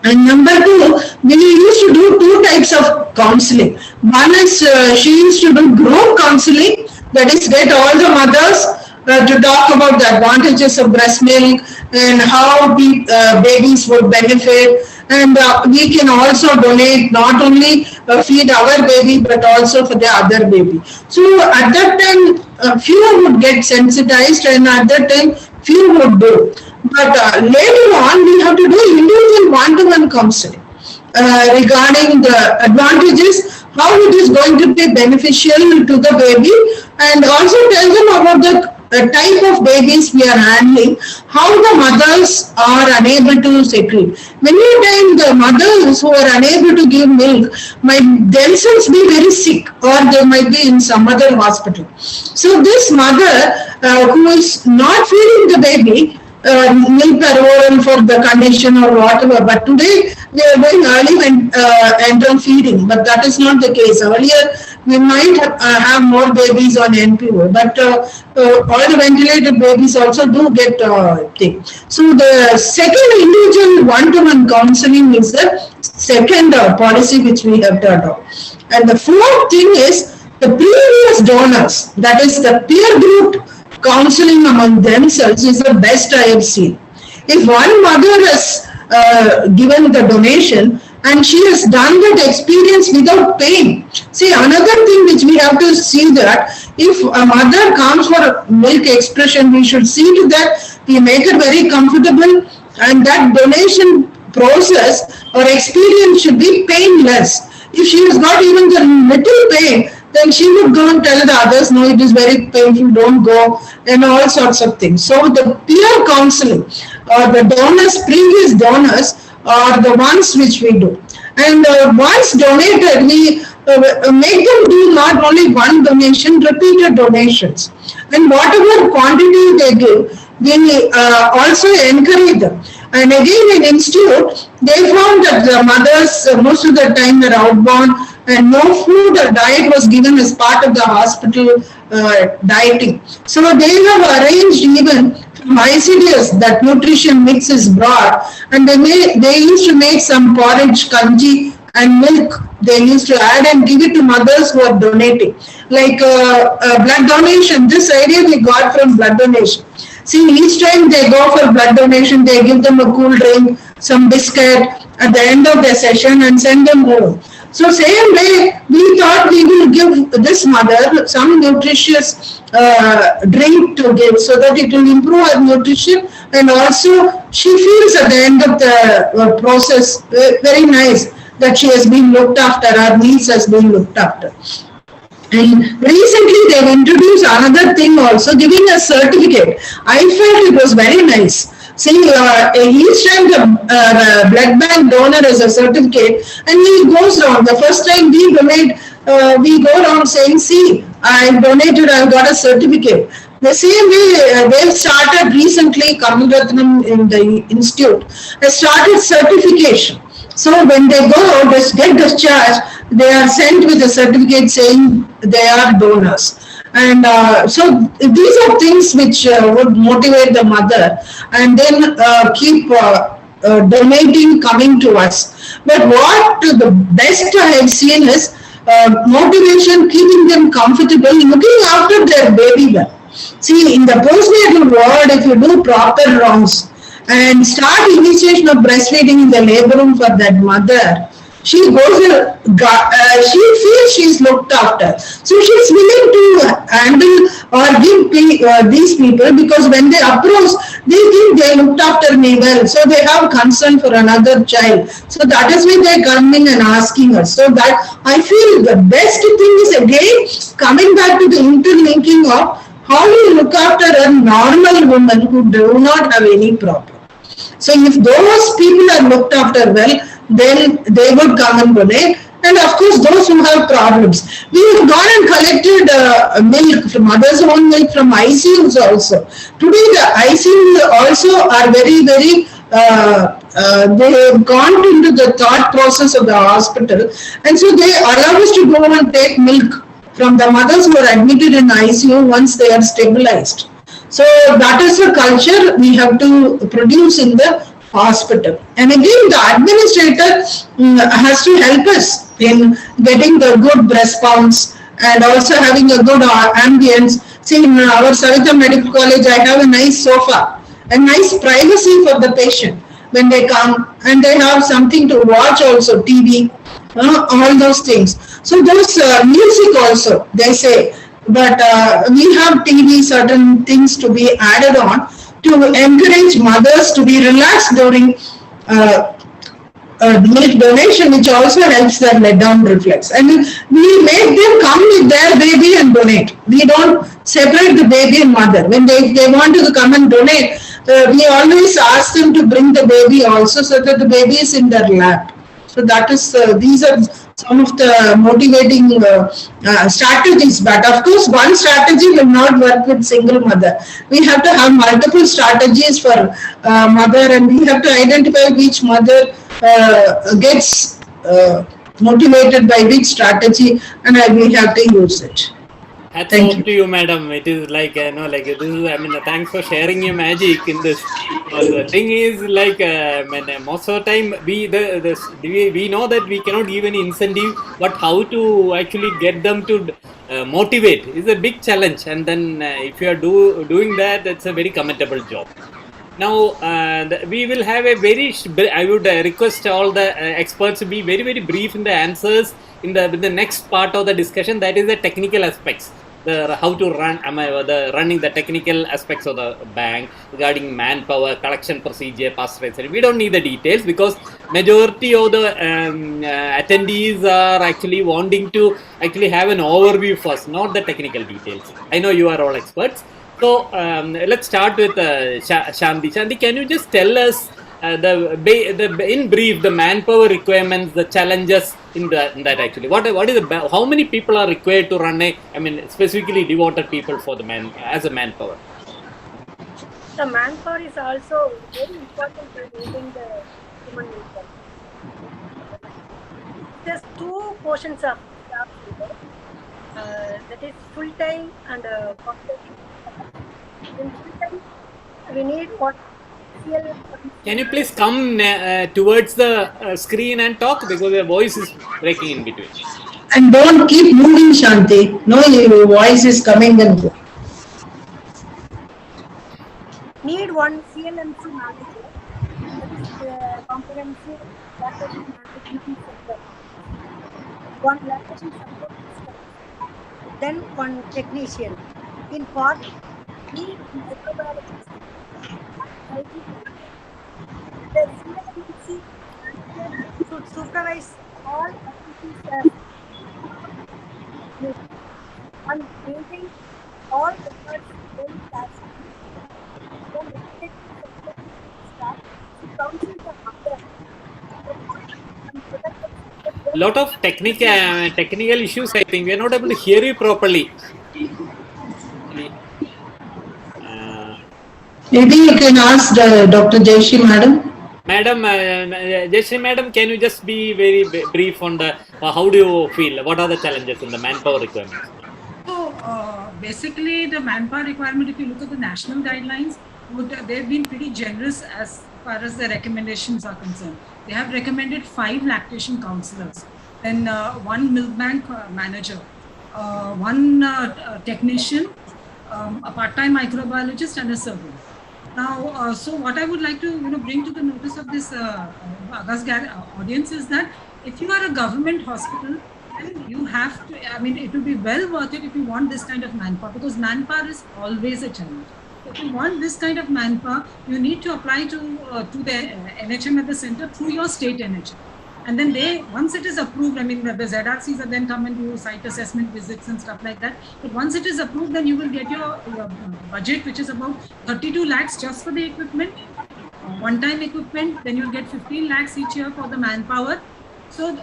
And number two, we used to do two types of counseling. One is she used to do group counseling, that is get all the mothers to talk about the advantages of breast milk and how babies would benefit. And we can also donate, not only feed our baby, but also for the other baby. So at that time, few would get sensitized, and at that time, few would do. But later on, we have to do individual one-to-one counseling regarding the advantages, how it is going to be beneficial to the baby, and also tell them about the type of babies we are handling, how the mothers are unable to secrete. Many times the mothers who are unable to give milk might themselves be very sick, or they might be in some other hospital. So this mother who is not feeding the baby, milk per oral for the condition or whatever, but today they are doing early enteral feeding, but that is not the case. Earlier we might have more babies on NPO, but all the ventilated babies also do get thing. So the second individual one-to-one counseling is the second policy which we have to adopt. And the fourth thing is the previous donors, that is the peer group counseling among themselves is the best I have seen. If one mother has given the donation and she has done that experience without pain. See, another thing which we have to see that if a mother comes for milk expression, we should see to that we make her very comfortable, and that donation process or experience should be painless. If she has got even the little pain, then she would go and tell the others, no, it is very painful, don't go, and all sorts of things. So the peer counseling or the donors, previous donors, are the ones which we do. And once donated, we make them do not only one donation, repeated donations. And whatever quantity they give, we also encourage them. And again in institute, they found that the mothers most of the time were outborn and no food or diet was given as part of the hospital dieting. So they have arranged even from ICDS that nutrition mix is brought, and they used to make some porridge, kanji and milk they used to add and give it to mothers who are donating. Like blood donation, this idea we got from blood donation. See, each time they go for blood donation, they give them a cool drink, some biscuit at the end of the session and send them home. So same way, we thought we will give this mother some nutritious drink to give so that it will improve her nutrition, and also she feels at the end of the process very nice that she has been looked after, her needs has been looked after. And recently they've introduced another thing also, giving a certificate. I felt it was very nice. See, each time the blood bank donor has a certificate and he goes around. The first time we donate, we go around saying, see, I donated, I've got a certificate. The same way they've started recently, Kamil Ratnam in the institute, has started certification. So when they go, they get discharged, they are sent with a certificate saying they are donors. And so these are things which would motivate the mother and then keep donating, coming to us. But what the best I have seen is motivation, keeping them comfortable, looking after their baby well. See, in the postnatal ward, if you do proper rounds and start initiation of breastfeeding in the labor room for that mother, she goes, she feels she's looked after. So she's willing to handle or give these people, because when they approach, they think they looked after me well. So they have concern for another child. So that is why they're coming and asking us. So that I feel the best thing is again coming back to the interlinking of how you look after a normal woman who do not have any problem. So if those people are looked after well, then they would come and donate. And of course, those who have problems. We have gone and collected milk from mother's own milk from ICUs also. Today, the ICUs also are very, very, they have gone into the thought process of the hospital. And so they allow us to go and take milk from the mothers who are admitted in ICU once they are stabilized. So that is the culture we have to produce in the hospital. And again, the administrator has to help us in getting the good response and also having a good ambience. See, in our Savita Medical College, I have a nice sofa and nice privacy for the patient when they come, and they have something to watch also, TV, all those things. So those music also, they say, but we have TV, certain things to be added on to encourage mothers to be relaxed during milk donation, which also helps their let down reflex. And we make them come with their baby and donate. We don't separate the baby and mother. When they want to come and donate, we always ask them to bring the baby also, so that the baby is in their lap. So that is, these are some of the motivating strategies. But of course, one strategy will not work with single mother. We have to have multiple strategies for mother, and we have to identify which mother gets motivated by which strategy, and I will have to use it.
Hats
Thank
off
you.
to you, madam. It is like, like this is, I mean, thanks for sharing your magic in this. The thing is, like, most of the time, we know that we cannot give any incentive, but how to actually get them to motivate is a big challenge. And then if you are doing that, that's a very commendable job. Now, we will have a very, I would request all the experts to be very, very brief in the answers in the next part of the discussion. That is the technical aspects, the how to run, the running the technical aspects of the bank regarding manpower, collection procedure, pasteurization. We don't need the details because majority of the attendees are actually wanting to actually have an overview first, not the technical details. I know you are all experts. So let's start with Shanti. Shanti, can you just tell us in brief the manpower requirements, the challenges in that actually? What is how many people are required to run I mean, specifically devoted people for the as a manpower?
The manpower is also very important to maintain the human movement. There's two portions of staff labor, that is full time and part-time. In full time, we need what CL.
Can you please come towards the screen and talk because your voice is breaking in between.
And don't keep moving, Shanti. No, your voice is coming and go.
Need one CLMC manager, that is comprehensive lactation management center. One lactation support system. Then one technician. In part, need microbiologist and IT manager. The CLMC manager should supervise all activities and maintain all records very fast. Then staff should counsel the mother.
Lot of technical issues. I think we are not able to hear you properly.
Maybe you can ask Dr. Jayashree madam.
Madam, Jayashree madam, can you just be very brief on the how do you feel? What are the challenges in the manpower requirements?
So basically, the manpower requirement, if you look at the national guidelines, they've been pretty generous as far as the recommendations are concerned. They have recommended 5 lactation counselors, then 1 milk bank manager, 1 technician, a part-time microbiologist, and a servant. Now, so what I would like to bring to the notice of this August audience is that if you are a government hospital, then you have to, I mean, it will be well worth it if you want this kind of manpower, because manpower is always a challenge. If you want this kind of manpower, you need to apply to the NHM at the center through your state NHM. And then once it is approved, I mean, the ZRCs are then come and do site assessment visits and stuff like that. But once it is approved, then you will get your budget, which is about 32 lakhs just for the equipment, one-time equipment. Then you'll get 15 lakhs each year for the manpower. So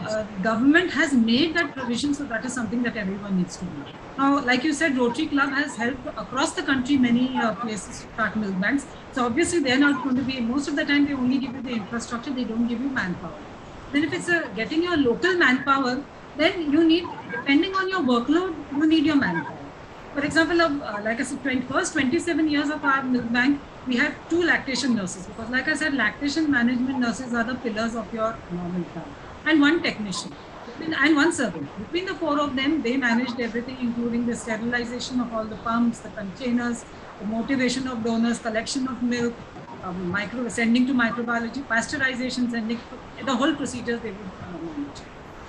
government has made that provision, so that is something that everyone needs to do. Now, like you said, Rotary Club has helped across the country many places to start milk banks. So obviously they're not going to be, most of the time they only give you the infrastructure, they don't give you manpower. Then if it's getting your local manpower, then you need, depending on your workload, you need your manpower. For example, like I said, first 27 years of our milk bank, we had 2 lactation nurses, because like I said, lactation management nurses are the pillars of your milk bank, and 1 technician and 1 servant. Between the 4 of them, they managed everything, including the sterilization of all the pumps, the containers, the motivation of donors, collection of milk, sending to microbiology, pasteurization, sending, the whole procedures they would manage.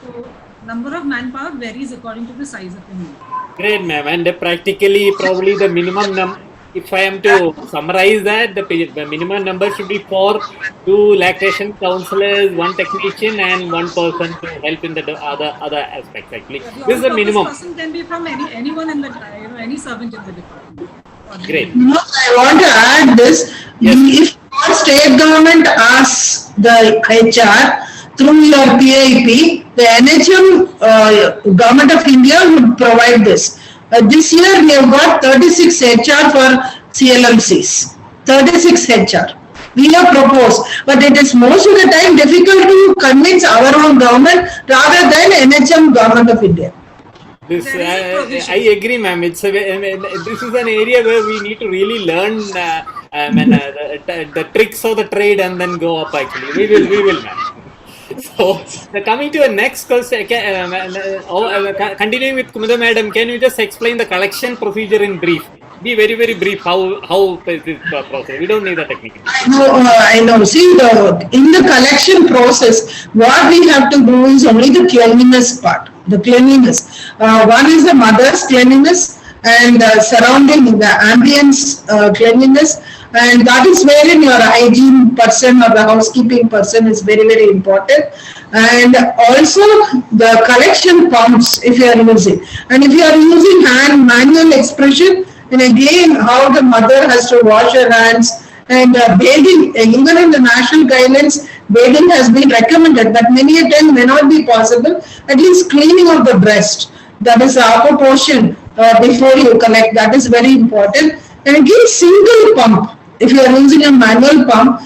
So number of manpower varies according to the size of the milk.
Great, ma'am. And practically, probably the minimum if I am to summarize that, the minimum number should be 2 lactation counselors, 1 technician, and 1 person to help in the other aspects. Actually, this is the minimum.
This person can be from anyone in the any servant in the department.
Great.
I want to add this.
Yes.
If your state government asks the HR through your PIP, the NHM government of India would provide this. This year we have got 36 HR for CLMCs. 36 HR. we have proposed. But it is most of the time difficult to convince our own government rather than NHM Government of India.
This I agree, ma'am. It's this is an area where we need to really learn the tricks of the trade and then go up. Actually, we will, ma'am. So, coming to the next question, continuing with Kumudha madam, can you just explain the collection procedure in brief? Be very brief. How is this process? We don't need the technical.
I know. See, in the collection process, what we have to do is only the cleanliness part. The cleanliness. One is the mother's cleanliness and surrounding the ambience cleanliness, and that is wherein your hygiene person or the housekeeping person is very important. And also the collection pumps if you are using, and if you are using hand manual expression, and again how the mother has to wash her hands. And bathing, even in the national guidelines, bathing has been recommended, but many a time may not be possible. At least cleaning of the breast, that is the upper portion before you collect, that is very important. And again, single pump. If you are using a manual pump,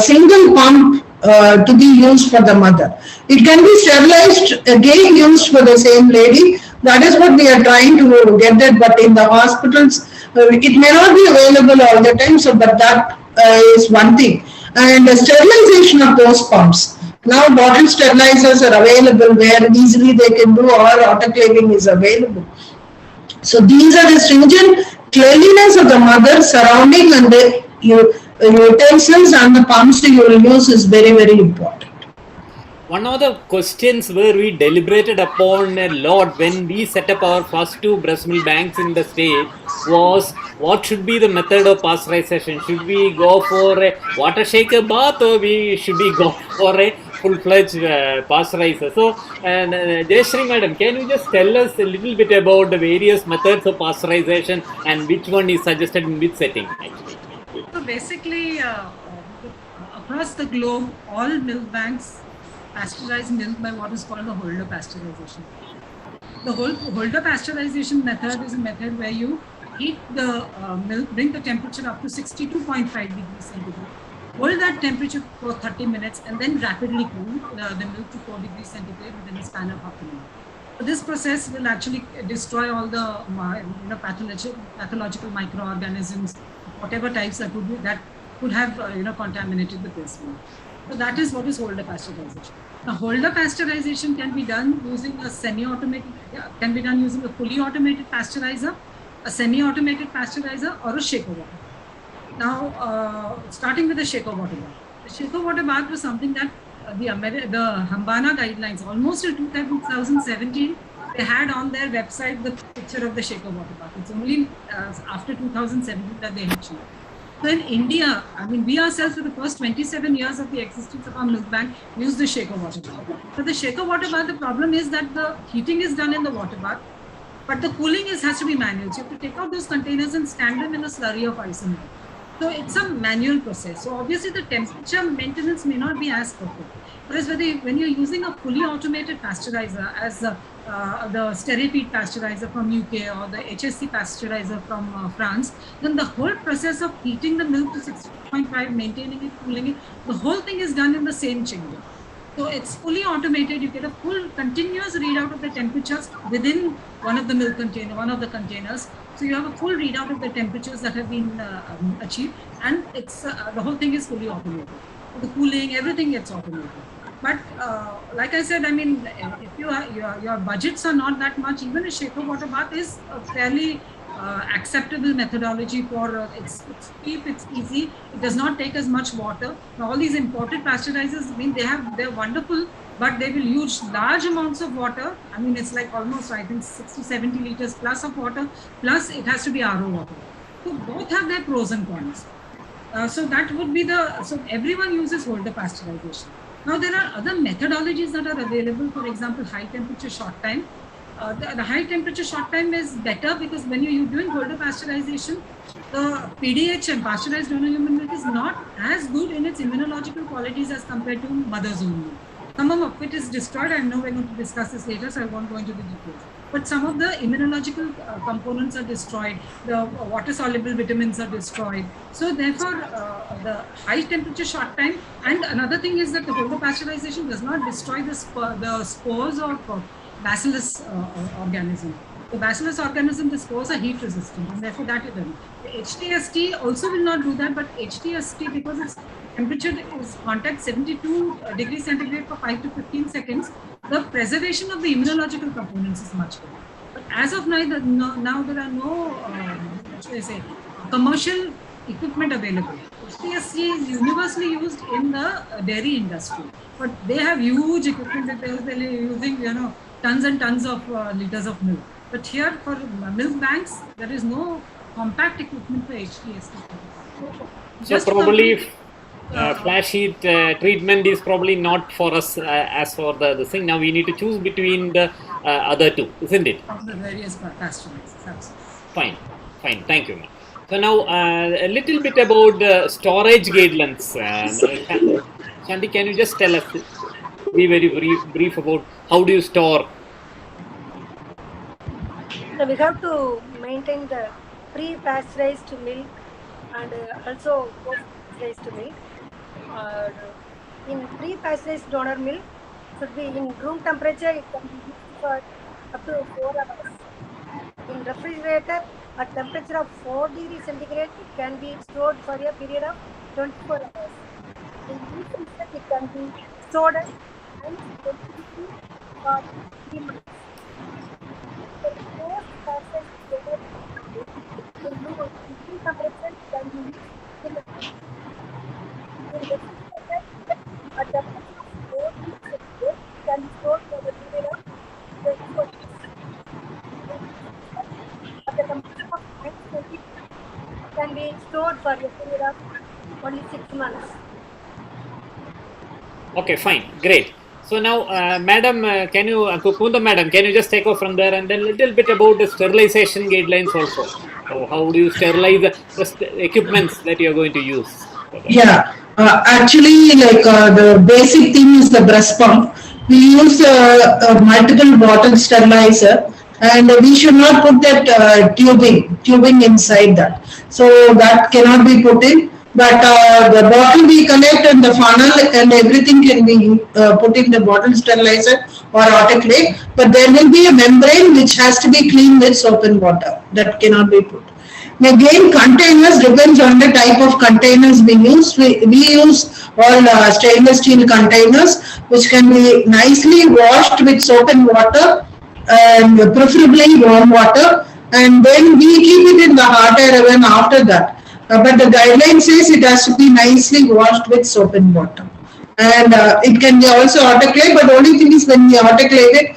single pump to be used for the mother. It can be sterilized, again used for the same lady. That is what we are trying to get that, but in the hospitals, it may not be available all the time, so but that is one thing. And the sterilization of those pumps. Now bottle sterilizers are available where easily they can do, or autoclaving is available. So these are the stringent cleanliness of the mother surrounding, and the utensils and the pumps you will use is very important.
One of the questions where we deliberated upon a lot when we set up our first 2 breast milk banks in the state was what should be the method of pasteurization. Should we go for a water shaker bath, or should we go for a full-fledged pasteurizer? So, Jayashree madam, can you just tell us a little bit about the various methods of pasteurization and which one is suggested in which setting actually?
So basically, across the globe, all milk banks pasteurize milk by what is called the Holder pasteurization. The Holder pasteurization method is a method where you heat the milk, bring the temperature up to 62.5 degrees centigrade, hold that temperature for 30 minutes, and then rapidly cool the milk to 4 degrees centigrade within a span of half an hour. So this process will actually destroy all the pathological microorganisms, whatever types that could have contaminated the breast milk. So that is what is Holder pasteurization. Now, Holder pasteurization can be done using a semi-automated, can be done using a fully automated pasteurizer, a semi-automated pasteurizer, or a shaker water. Now, starting with the shaker water bath. The shaker water bath was something that the Hambana guidelines, almost in 2017, they had on their website the picture of the shaker water bath. It's only after 2017 that they had shown. So in India, I mean, we ourselves for the first 27 years of the existence of our milk bank use the shaker water bath. So the shaker water bath, the problem is that the heating is done in the water bath, but the cooling has to be manual. So you have to take out those containers and stand them in a slurry of ice and water. So it's a manual process. So obviously the temperature maintenance may not be as perfect. Whereas when you're using a fully automated pasteurizer as the Sterilization pasteurizer from UK or the HSC pasteurizer from France, then the whole process of heating the milk to 6.5, maintaining it, cooling it, the whole thing is done in the same chamber. So it's fully automated. You get a full continuous readout of the temperatures within one of the containers. So you have a full readout of the temperatures that have been achieved, and it's the whole thing is fully automated. The cooling, everything gets automated. But like I said, I mean, if your budgets are not that much, even a shaker water bath is a fairly acceptable methodology for it's cheap, it's easy, it does not take as much water. Now, all these imported pasteurizers, I mean, they're wonderful, but they will use large amounts of water. I mean, it's like almost, I think, 60, 70 liters plus of water, plus it has to be RO water. So both have their pros and cons. So that would be so everyone uses Holder pasteurization. Now, there are other methodologies that are available, for example, high temperature short time. The high temperature short time is better because when you're doing Holder pasteurization, the PDHM, pasteurized donor human milk, is not as good in its immunological qualities as compared to mother's own milk. some of it is destroyed. I know we're going to discuss this later, so I won't go into the details. But some of the immunological components are destroyed. The water-soluble vitamins are destroyed. So therefore, the high temperature short time. And another thing is that the pasteurization does not destroy the spores of bacillus organism. The bacillus organism, the spores are heat resistant, and therefore that is done. The HTST also will not do that, but HTST, because its temperature is contact 72 degrees centigrade for 5 to 15 seconds, the preservation of the immunological components is much better. But as of now, there are no, what should I say, commercial equipment available. HTST is universally used in the dairy industry, but they have huge equipment that they're using, tons and tons of liters of milk. But here for milk banks, there is no compact equipment for HTST.
So probably flash heat treatment is probably not for us as for the thing. Now we need to choose between the other two, isn't it?
Of the various pasteurizers.
Fine. Thank you, ma'am. So now a little bit about the storage guidelines. Shanti, can you just tell us, be very brief about how do you store?
So we have to maintain the pre-pasteurized milk and also post-pasteurized milk. In pre-pasteurized donor milk, should be in room temperature. It can be used for up to 4 hours. In refrigerator, at temperature of 4 degrees centigrade, it can be stored for a period of 24 hours. In freezer, it can be stored at -22 for 3 months. The post-pasteurized donor milk in room temperature can be used in refrigerator at temperature of 4 degrees centigrade, can be stored for a period of 24 hours. At the temperature of -20 can be stored for a period of only 6 months.
Okay, fine, great. So now, madam, Kunda madam, can you just take off from there, and then a little bit about the sterilization guidelines also. So how do you sterilize the equipments that you are going to use?
Yeah, actually, like the basic thing is the breast pump. We use a multiple bottle sterilizer, and we should not put that tubing inside that. So that cannot be put in. But the bottle we collect and the funnel and everything can be put in the bottle sterilizer or autoclave. But there will be a membrane which has to be cleaned with soap and water. That cannot be put. Again, containers depends on the type of containers we use. We use all stainless steel containers which can be nicely washed with soap and water, and preferably warm water, and then we keep it in the hot air oven after that. But the guideline says it has to be nicely washed with soap and water. And it can be also autoclave, but the only thing is when we autoclave it,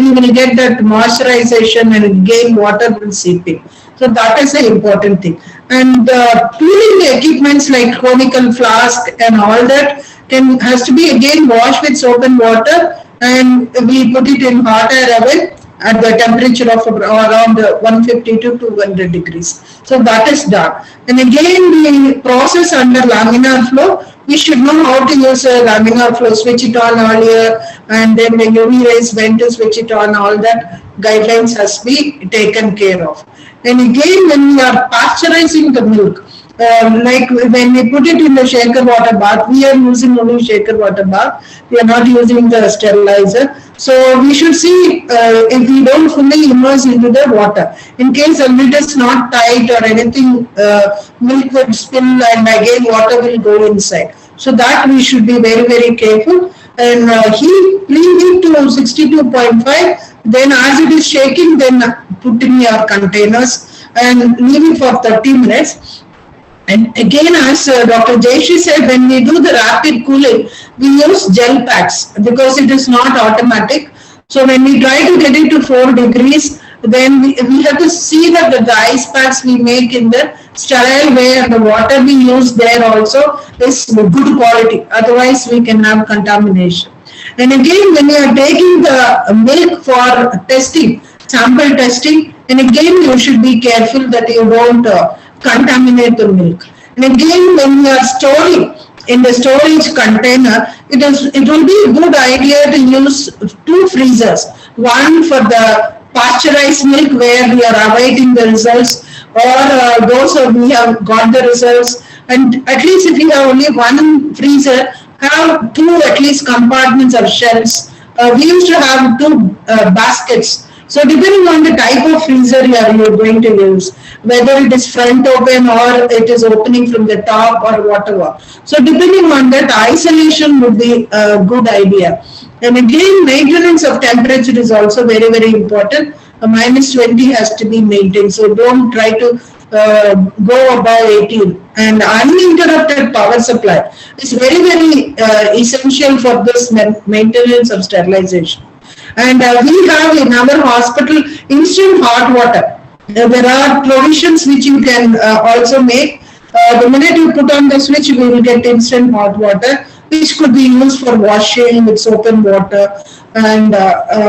we will get that moisturization and again water will seep in. So that is the important thing. And cooling equipments like conical flask and all that has to be again washed with soap and water, and we put it in hot air oven at the temperature of around 150 to 200 degrees. So that is done. And again, the process under laminar flow, we should know how to use a laminar flow, switch it on earlier, and then when UV rays when to switch it on, all that guidelines has to be taken care of. And again, when we are pasteurizing the milk, like when we put it in the shaker water bath, we are using only shaker water bath. We are not using the sterilizer. So we should see if we don't fully immerse into the water. In case the lid is not tight or anything, milk will spill and again water will go inside. So that we should be very careful. And preheat to 62.5. Then as it is shaking, then put in your containers and leave it for 30 minutes. And again, as Dr. Jayashree said, when we do the rapid cooling, we use gel packs because it is not automatic. So when we try to get it to 4 degrees, then we have to see that the ice packs we make in the sterile way and the water we use there also is good quality. Otherwise, we can have contamination. And again, when you are taking the milk for testing, sample testing, and again, you should be careful that you don't contaminate the milk. And again, when we are storing, in the storage container, it will be a good idea to use two freezers. One for the pasteurized milk where we are awaiting the results, or those who we have got the results. And at least if you have only one freezer, have two at least compartments or shelves. We used to have two baskets. So depending on the type of freezer you're going to use, whether it is front open or it is opening from the top or whatever. So depending on that, isolation would be a good idea. And again, maintenance of temperature is also very, very important. A minus 20 has to be maintained. So don't try to go above 18. And uninterrupted power supply is very, very essential for this maintenance of sterilization. And we have in our hospital instant hot water. There are provisions which you can also make. The minute you put on the switch, we will get instant hot water, which could be used for washing with soap and water. And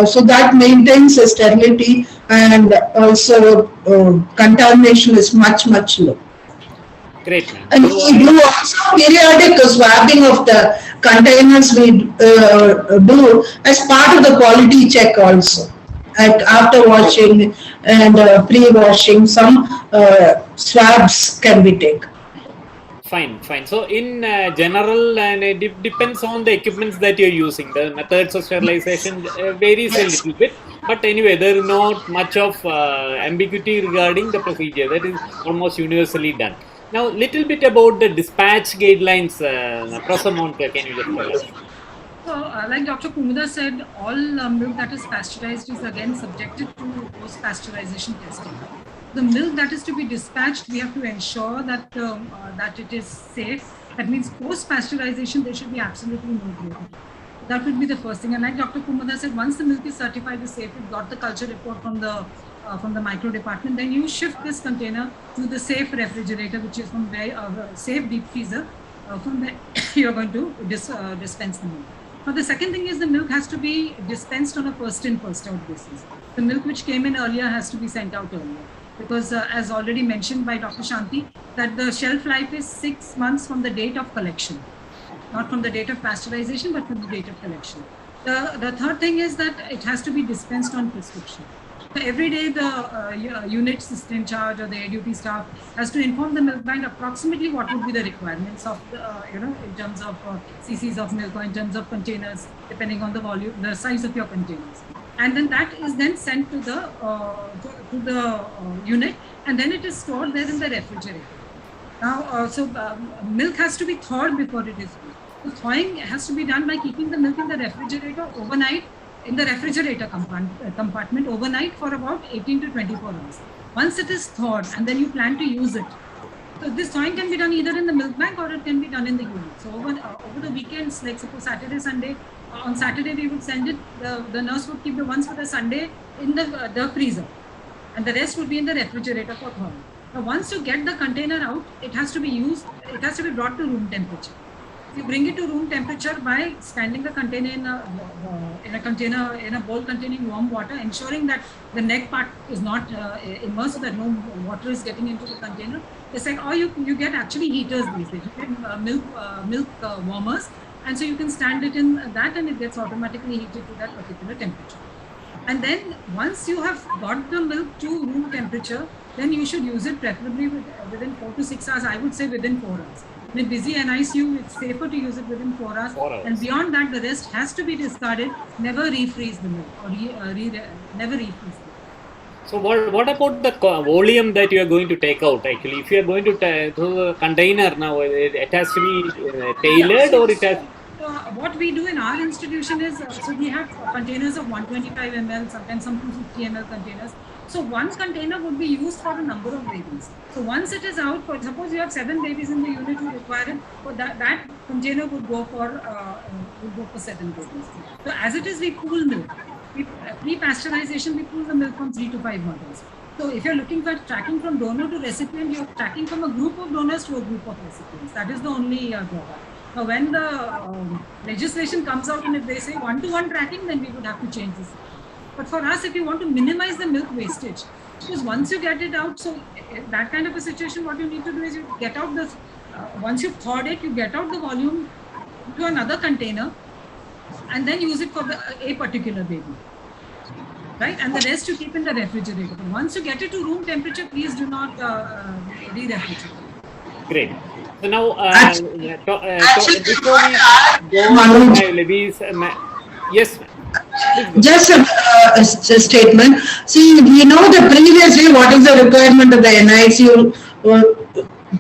so that maintains the sterility, and also contamination is much, much low.
Great, ma'am.
And we do also periodic swabbing of the containers we do as part of the quality check also. After washing and pre-washing, some swabs can be taken.
Fine, fine. So in general, and it depends on the equipments that you're using. The methods of sterilization varies a little bit. But anyway, there is not much of ambiguity regarding the procedure. That is almost universally done. Now, little bit about the dispatch guidelines. Professor Monica, can you just tell us?
So, like Dr. Kumudar said, all milk that is pasteurized is again subjected to post-pasteurization testing. The milk that is to be dispatched, we have to ensure that that it is safe. That means post-pasteurization, there should be absolutely no gluten. That would be the first thing. And like Dr. Kumudar said, once the milk is certified as safe, you've got the culture report from the micro department, then you shift this container to the safe refrigerator, which is from the safe deep freezer. From there, you're going to dispense the milk. Now, the second thing is the milk has to be dispensed on a first in, first out basis. The milk which came in earlier has to be sent out earlier. Because as already mentioned by Dr. Shanti, that the shelf life is 6 months from the date of collection. Not from the date of pasteurization, but from the date of collection. The third thing is that it has to be dispensed on prescription. So every day the unit system in charge or the ADUT staff has to inform the milk bank approximately what would be the requirements of the, in terms of cc's of milk or in terms of containers, depending on the volume, the size of your containers. And then that is then sent to the unit, and then it is stored there in the refrigerator. Now, milk has to be thawed before it is used. So thawing has to be done by keeping the milk in the refrigerator overnight, in the refrigerator compartment overnight for about 18 to 24 hours. Once it is thawed and then you plan to use it. So this thawing can be done either in the milk bank or it can be done in the unit. So over the weekends, like suppose Saturday, Sunday, on Saturday we would send it, the nurse would keep the ones for the Sunday in the freezer, and the rest would be in the refrigerator for thawing. Now once you get the container out, it has to be used, it has to be brought to room temperature. You bring it to room temperature by standing the container in a container, in a bowl containing warm water, ensuring that the neck part is not immersed, so that no water is getting into the container. It's like, or you get actually heaters these days. You get milk warmers, and so you can stand it in that, and it gets automatically heated to that particular temperature. And then once you have got the milk to room temperature, then you should use it preferably within 4 to 6 hours. I would say within 4 hours. In a busy NICU, it's safer to use it within 4 hours. 4 hours. And beyond that, the rest has to be discarded. Never refreeze the milk or never refreeze the milk.
So what about the volume that you are going to take out? Actually, if you are going to the container now, it has to be tailored, or it has.
What we do in our institution is, so we have containers of 125 ml, sometimes some 250 ml containers. So one container would be used for a number of babies. So once it is out, for suppose you have 7 babies in the unit who require it, so that container would go for 7 babies. So as it is, we pool milk. Pre-pasteurization, we pool the milk from 3 to 5 mothers. So if you're looking for tracking from donor to recipient, you're tracking from a group of donors to a group of recipients. That is the only drawback. Now, when the legislation comes out and if they say 1-to-1 tracking, then we would have to change this. But for us, if you want to minimize the milk wastage, because once you get it out, so that kind of a situation, what you need to do is you get out once you've thawed it, you get out the volume to another container and then use it for a particular baby. Right? And the rest you keep in the refrigerator. But once you get it to room temperature, please do not re-refrigerate.
Great. So now, before we go on to Libby's, yes.
Just a statement. See, we know the previously what is the requirement of the NICU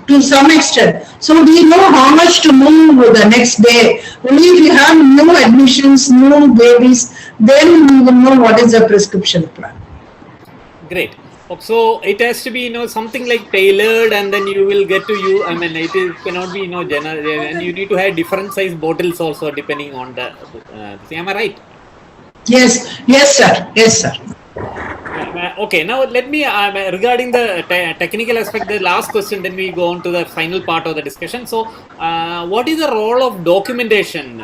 to some extent. So we know how much to move the next day. Only if you have new admissions, new babies, then we will know what is the prescription plan.
Great. So it has to be, something like tailored, and then you will get to you. I mean, cannot be, general, and you need to have different size bottles also depending on the. Am I right?
Yes, yes, sir. Yes, sir.
Okay, now let me, regarding the technical aspect, the last question, then we go on to the final part of the discussion. So, what is the role of documentation,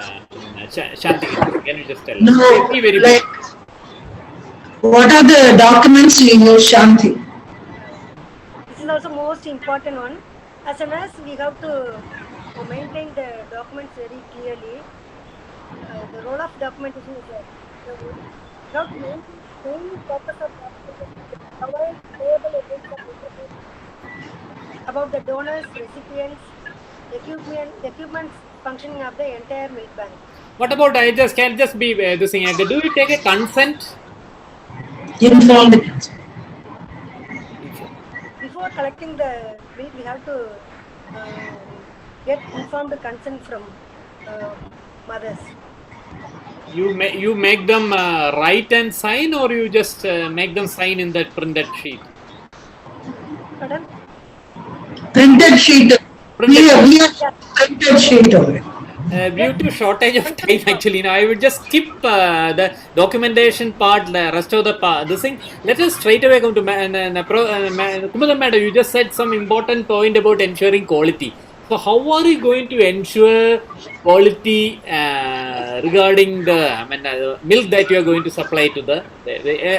Shanti? Can you just tell us?
No, what are the documents you use, Shanti?
This is also most important one. As a nurse, we have to maintain the documents very clearly. The role of documentation is the main purpose of documentation is to provide reliable evidence about the donors, recipients, equipment functioning of the entire milk bank.
What about, can just be this thing, do you take a consent?
Informed.
Before collecting the milk, we have to get informed consent from mothers.
You make them write and sign, or you just make them sign in that printed sheet?
Pardon?
Printed sheet. We are printed sheet only.
Due to shortage of time, actually, now I would just skip the documentation part, the rest of the part. This thing, let us straight away come to Kumadan Madam. You just said some important point about ensuring quality. So, how are you going to ensure quality regarding the milk that you are going to supply to the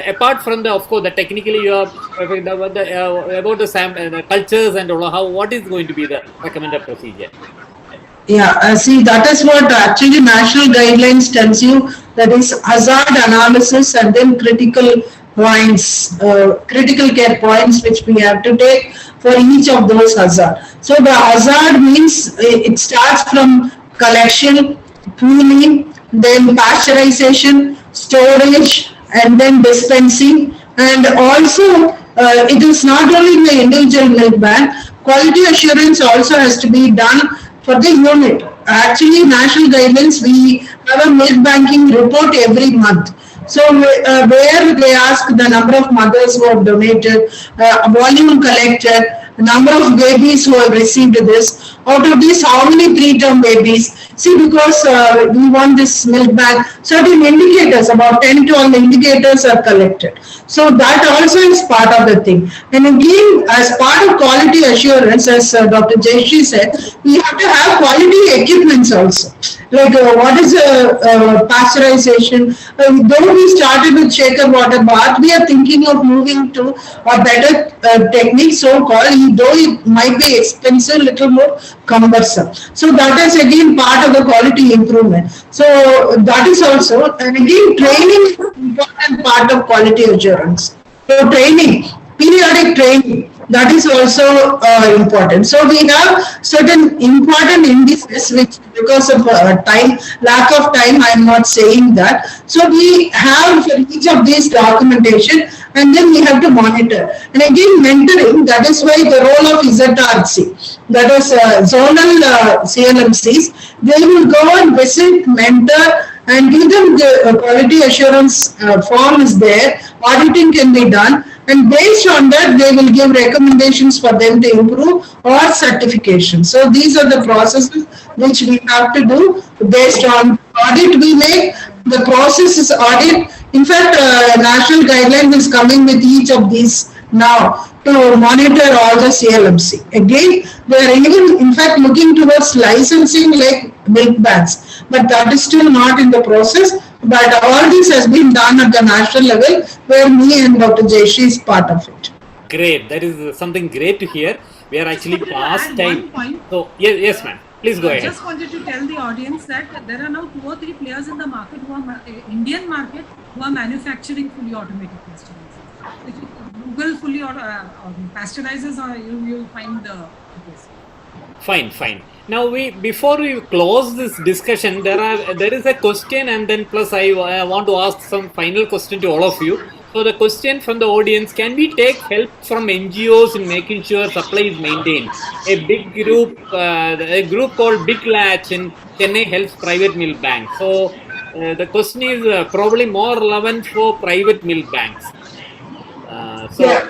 apart from the, of course, the technically you are about the cultures and all, what is going to be the recommended procedure?
Yeah, see, that is what actually national guidelines tells you, that is hazard analysis and then critical points, critical care points which we have to take for each of those hazard. So the hazard means it starts from collection, cooling, then pasteurization, storage, and then dispensing. And also it is not only the individual milk bank, quality assurance also has to be done for the unit. Actually, national guidelines, we have a milk banking report every month. So where they ask the number of mothers who have donated, volume collected, number of babies who have received this. Out of this, how many preterm babies? See, because we want this milk bank, certain indicators, about 10 to 12 indicators are collected. So that also is part of the thing. And again, as part of quality assurance, as Dr. Jayeshi said, we have to have quality equipments also. Like what is pasteurization? Though we started with shaker water bath, we are thinking of moving to a better technique, so-called, though it might be expensive, little more cumbersome. So that is again part of the quality improvement. So that is also, and again, training is an important part of quality assurance. So training, periodic training, that is also important. So we have certain important indices which, because of time, lack of time, I am not saying that. So we have for each of these documentation, and then we have to monitor. And again, mentoring, that is why the role of ZRC, that is zonal CLMCs, they will go and visit, mentor, and give them the quality assurance form is there, auditing can be done, and based on that they will give recommendations for them to improve or certification. So these are the processes which we have to do based on audit we make. The process is audit. In fact, national guideline is coming with each of these now to monitor all the CLMC. Again, they are even in fact looking towards licensing like milk banks, but that is still not in the process. But all this has been done at the national level, where me and Dr. Jayeshi is part of it.
Great, that is something great to hear. we are actually
Just
past
add
time.
one point.
So yes, ma'am. Please go
I
ahead.
just wanted to tell the audience that there are now 2 or 3 players in the market who are Indian market who are manufacturing fully automated pasteurizers. If you Google fully pasteurizers, or you'll find the address.
Fine. Now before we close this discussion, there is a question, and then plus I want to ask some final question to all of you. So the question from the audience: can we take help from NGOs in making sure supply is maintained? A group called Big Latch in Chennai helps private milk banks. So the question is probably more relevant for private milk banks.
Yeah.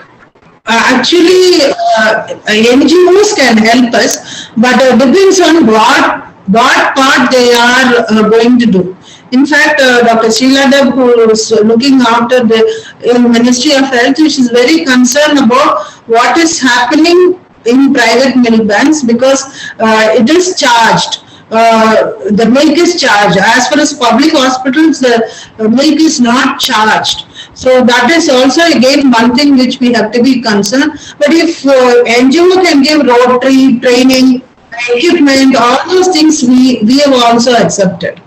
NGOs can help us, but depends on what part they are going to do. In fact, Dr. Sheila Deb, who is looking after the Ministry of Health, she is very concerned about what is happening in private milk banks, because it is charged. The milk is charged. As far as public hospitals, the milk is not charged. So that is also again one thing which we have to be concerned. But if NGO can give rotary training, equipment, all those things we have also accepted.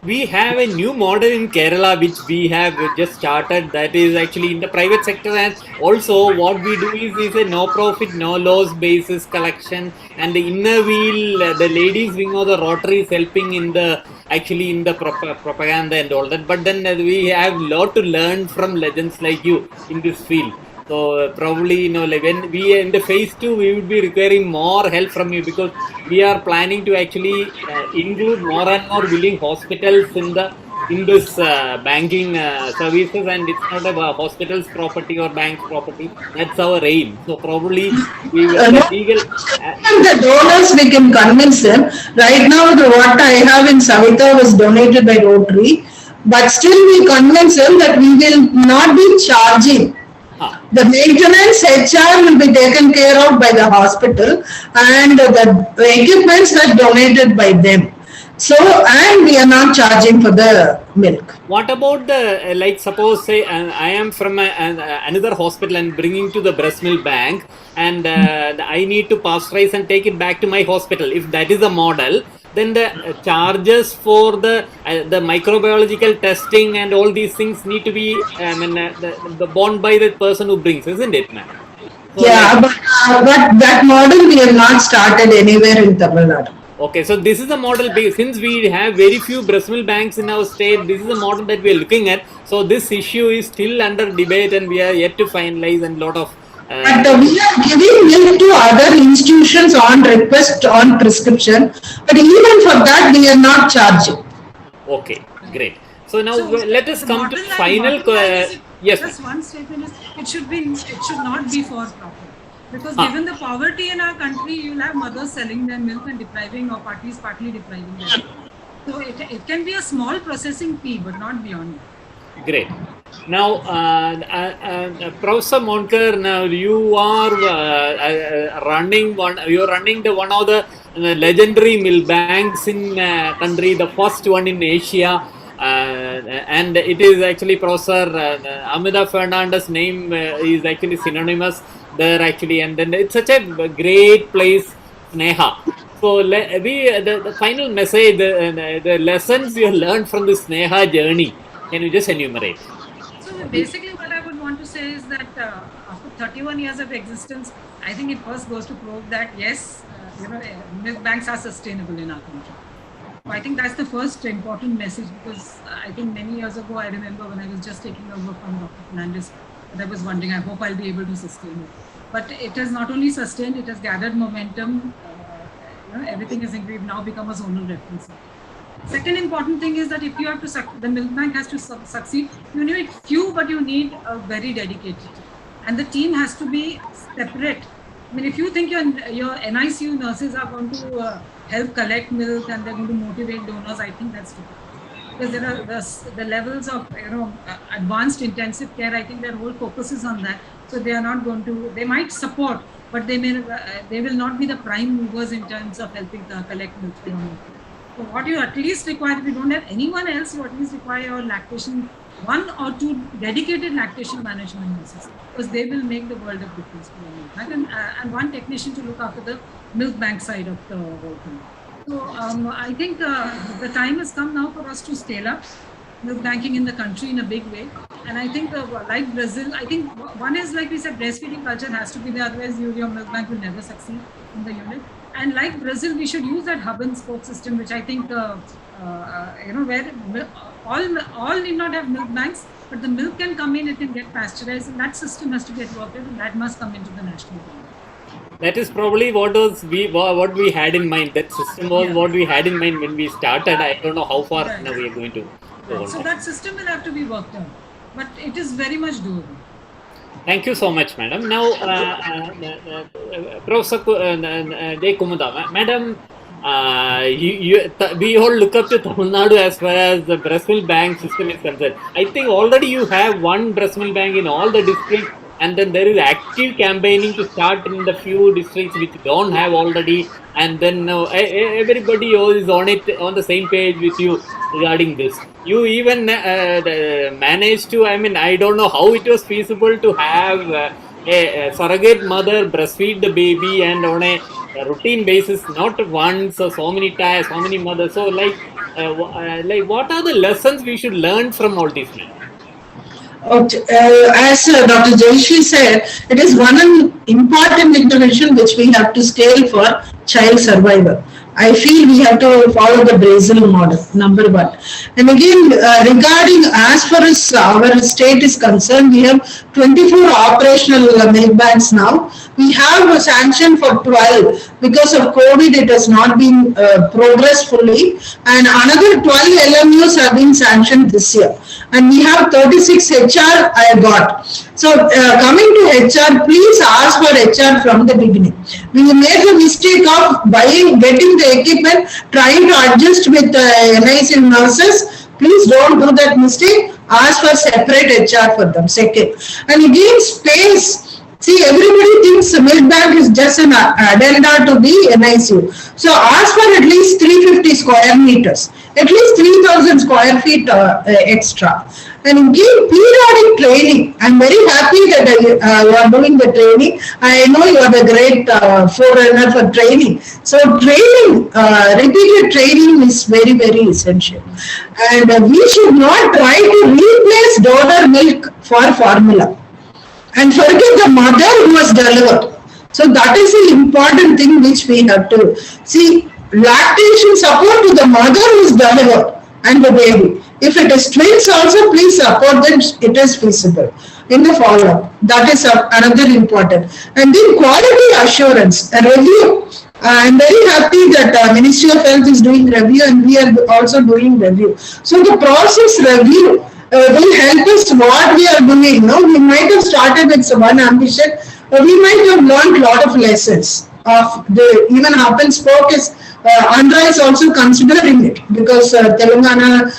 We have a new model in Kerala which we have just started, that is actually in the private sector, and also what we do is a no profit no loss basis collection, and the inner wheel, the ladies wing of the Rotary is helping in the actually in the propaganda and all that. But then we have lot to learn from legends like you in this field. So probably like when we in the phase 2, we would be requiring more help from you, because we are planning to actually include more and more willing hospitals in this banking services, and it's not a hospital's property or bank's property. That's our aim. So probably we will the legal.
The donors, we can convince them. Right now, what I have in Savita was donated by Rotary, but still we convince them that we will not be charging. The maintenance HR will be taken care of by the hospital, and the equipments are donated by them. So, and we are not charging for the milk.
What about the, like suppose say I am from another hospital and bringing to the breast milk bank, and I need to pasteurize and take it back to my hospital. If that is the model, then the charges for the microbiological testing and all these things need to be the borne by the person who brings, isn't it, ma'am? So
yeah, but that model we have not started anywhere in Tamil Nadu.
Okay, so this is the model. Since we have very few breast milk banks in our state, this is the model that we are looking at. So this issue is still under debate, and we are yet to finalize, and lot of.
But we are giving milk to other institutions on request, on prescription. But even for that, we are not charging.
Okay, great. So now let us come to final. Yes.
Just one statement is it should not be for profit. Because given the poverty in our country, you'll have mothers selling their milk and depriving, or partly depriving them. So it can be a small processing fee, but not beyond that.
Great. Now, Professor Monkar, now you are running one of the legendary milk banks in country, the first one in Asia. And it is actually Professor Amida Fernandez' name is actually synonymous there actually, and then it's such a great place, Sneha. So the final message, the lessons you learned from the Sneha journey, can you just enumerate?
So basically what I would want to say is that after 31 years of existence, I think it first goes to prove that yes, milk banks are sustainable in our country. I think that's the first important message, because I think many years ago, I remember when I was just taking over from Dr. Fernandez, I was wondering, I hope I'll be able to sustain it. But it has not only sustained, it has gathered momentum. Everything is we've now become a zonal reference. Second important thing is that if you have to, the milk bank has to succeed, you need few, but you need a very dedicated team. And the team has to be separate. I mean, if you think your NICU nurses are going to help collect milk and they're going to motivate donors, I think that's stupid. Because there are the levels of advanced intensive care. I think their whole focus is on that. So they are not going to. They might support, but they will not be the prime movers in terms of helping collect milk. So what you at least require, if you don't have anyone else, you at least require your lactation one or two dedicated lactation management nurses, because they will make the world of difference to the milk bank, and one technician to look after the milk bank side of the whole thing. So I think the time has come now for us to scale up milk banking in the country in a big way. And I think like Brazil, I think one is, like we said, breastfeeding culture has to be there, otherwise your milk bank will never succeed in the unit. And like Brazil, we should use that hub and spoke system, which I think, where all need not have milk banks, but the milk can come in, it can get pasteurized, and that system has to get worked in, and that must come into the national plan.
That is probably what we had in mind. That system was what we had in mind when we started. I don't know how far now we are going to go on.
So that system will have to be worked out, but it is very much doable.
Thank you so much, madam. Now, Professor J. Kumada, madam, we all look up to Tamil Nadu as far as the breast milk bank system is concerned. I think already you have one breast milk bank in all the districts, and then there is active campaigning to start in the few districts which don't have already, and then everybody is on the same page with you regarding this. You even managed to, I mean, I don't know how it was feasible to have a surrogate mother breastfeed the baby, and on a routine basis, not once or so many times, so many mothers. So like what are the lessons we should learn from all this, man?
As Dr. Jayeshi said, it is one important intervention which we have to scale for child survival. I feel we have to follow the Brazil model, number one. And again, regarding as far as our state is concerned, we have 24 operational milk banks now. We have a sanction for 12. Because of COVID, it has not been progressed fully. And another 12 LMUs have been sanctioned this year. And we have 36 HR I got. So coming to HR, please ask for HR from the beginning. We made the mistake of getting the equipment, trying to adjust with NIC nurses. Please don't do that mistake. Ask for separate HR for them. Second, and again, space. See, everybody thinks milk bank is just an addenda to the NICU. So ask for at least 350 square meters, at least 3,000 square feet extra. And give periodic training. I'm very happy that you are doing the training. I know you are the great forerunner for training. So training, repeated training is very, very essential. And we should not try to replace donor milk for formula. And forget the mother who was delivered. So that is the important thing which we have to see. Lactation support to the mother who is delivered and the baby. If it is twins also, please support them. It is feasible in the follow-up. That is another important. And then quality assurance, a review. I'm very happy that Ministry of Health is doing review, and we are also doing review. So the process review will help us what we are doing. No, we might have started with one ambition, but we might have learned a lot of lessons. Of the even hub and spoke is Andhra is also considering it, because Telangana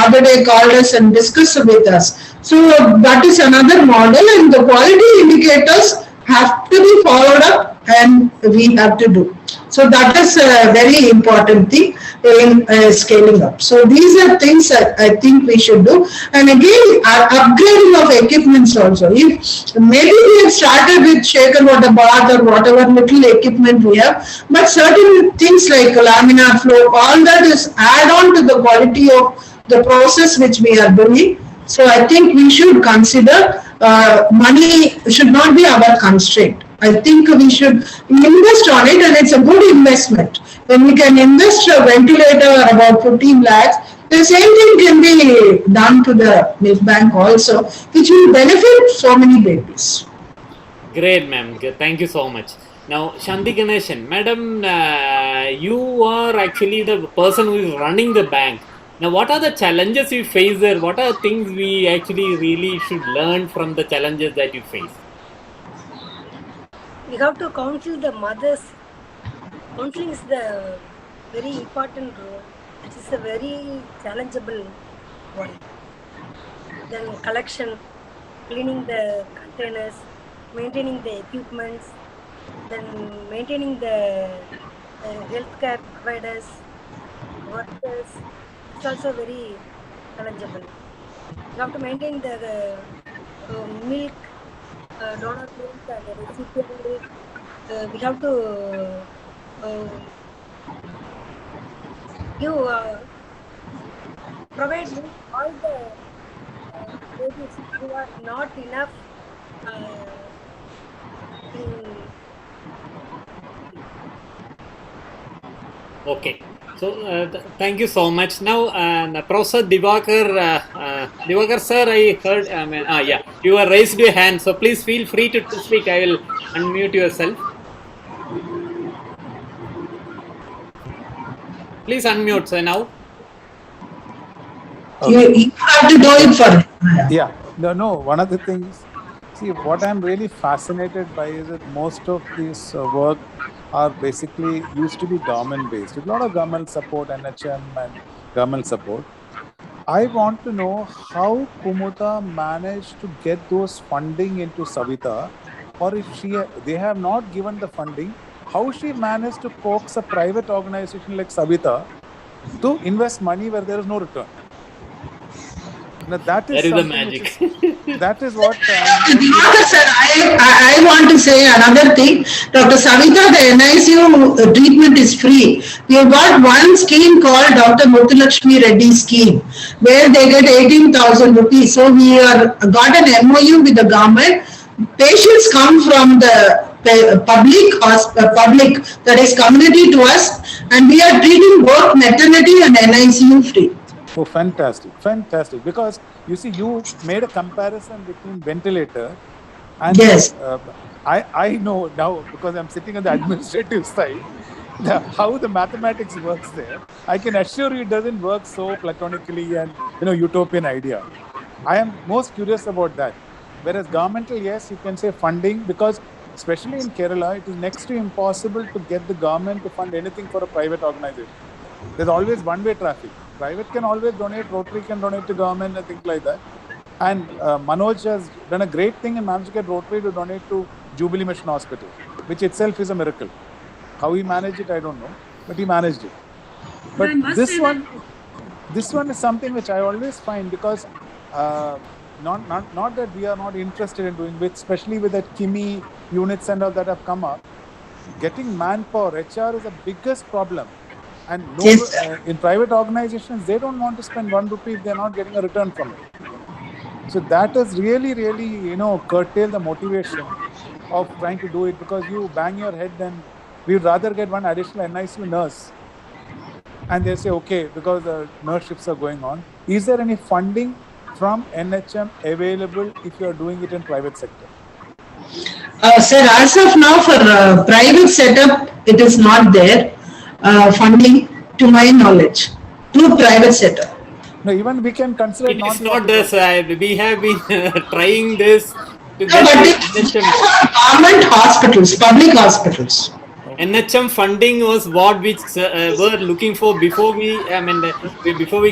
other day called us and discussed with us. So that is another model, and the quality indicators have to be followed up, and we have to do. So that is a very important thing in scaling up. So these are things that I think we should do. And again, upgrading of equipments also. If maybe we have started with shaker water bath or whatever little equipment we have, but certain things like laminar flow, all that is add on to the quality of the process which we are doing. So I think we should consider money should not be our constraint. I think we should invest on it, and it's a good investment. When we can invest a ventilator about 15 lakhs, the same thing can be done to the milk bank also, which will benefit so many babies.
Great, ma'am. Thank you so much. Now, Shanti Ganeshan, madam, you are actually the person who is running the bank. Now, what are the challenges you face there? What are things we actually really should learn from the challenges that you face?
We have to counsel the mothers. Counseling is the very important role. It is a very challengeable one. Then collection, cleaning the containers, maintaining the equipments, then maintaining the healthcare providers, workers. It's also very challengeable. We have to maintain the milk, donor milk and the recipient milk. We have to provide milk all the babies who are not enough in.
Okay. So thank you so much. Now, Professor Divakar sir, I heard. Yeah, you are raised your hand. So please feel free to speak. I will unmute yourself. Please unmute, sir. Now.
Okay. You have to do it for.
Yeah. No. One of the things. See, what I'm really fascinated by is that most of this work are basically used to be government based. A lot of government support, NHM and government support. I want to know how Kumuta managed to get those funding into Savita, or if they have not given the funding, how she managed to coax a private organization like Savita to invest money where there is no return. Now that is
the
something
magic.
That is what
I want to say another thing. Dr. Savita, the NICU treatment is free. We have got one scheme called Dr. Muthulakshmi Reddy scheme, where they get 18,000 rupees. So we got an MOU with the government. Patients come from the public, that is community, to us, and we are treating both maternity and NICU free.
Oh, fantastic. Because you see, you made a comparison between ventilator and
yes.
I know now, because I'm sitting on the administrative side, how the mathematics works there. I can assure you it doesn't work so platonically and utopian idea. I am most curious about that. Whereas governmental, yes, you can say funding, because especially in Kerala, it is next to impossible to get the government to fund anything for a private organization. There's always one-way traffic. Private can always donate, Rotary can donate to government and things like that. And Manoj has done a great thing and managed to get Rotary to donate to Jubilee Mission Hospital, which itself is a miracle. How he managed it, I don't know, but he managed it. But this one is something which I always find, because not that we are not interested in doing, especially with that Kimi units and all that have come up. Getting manpower, HR is the biggest problem. And in private organizations, they don't want to spend 1 rupee if they're not getting a return from it. So that is really, curtail the motivation of trying to do it, because you bang your head, then we'd rather get one additional NICU nurse. And they say, okay, because the nurse shifts are going on. Is there any funding from NHM available if you are doing it in private sector?
Sir, as of now, for private setup, it is not there. Funding, to my knowledge, to private sector.
No, even we can consider
it is not this. We have been trying this to get
government hospitals, public hospitals.
NHM funding was what we were looking for before we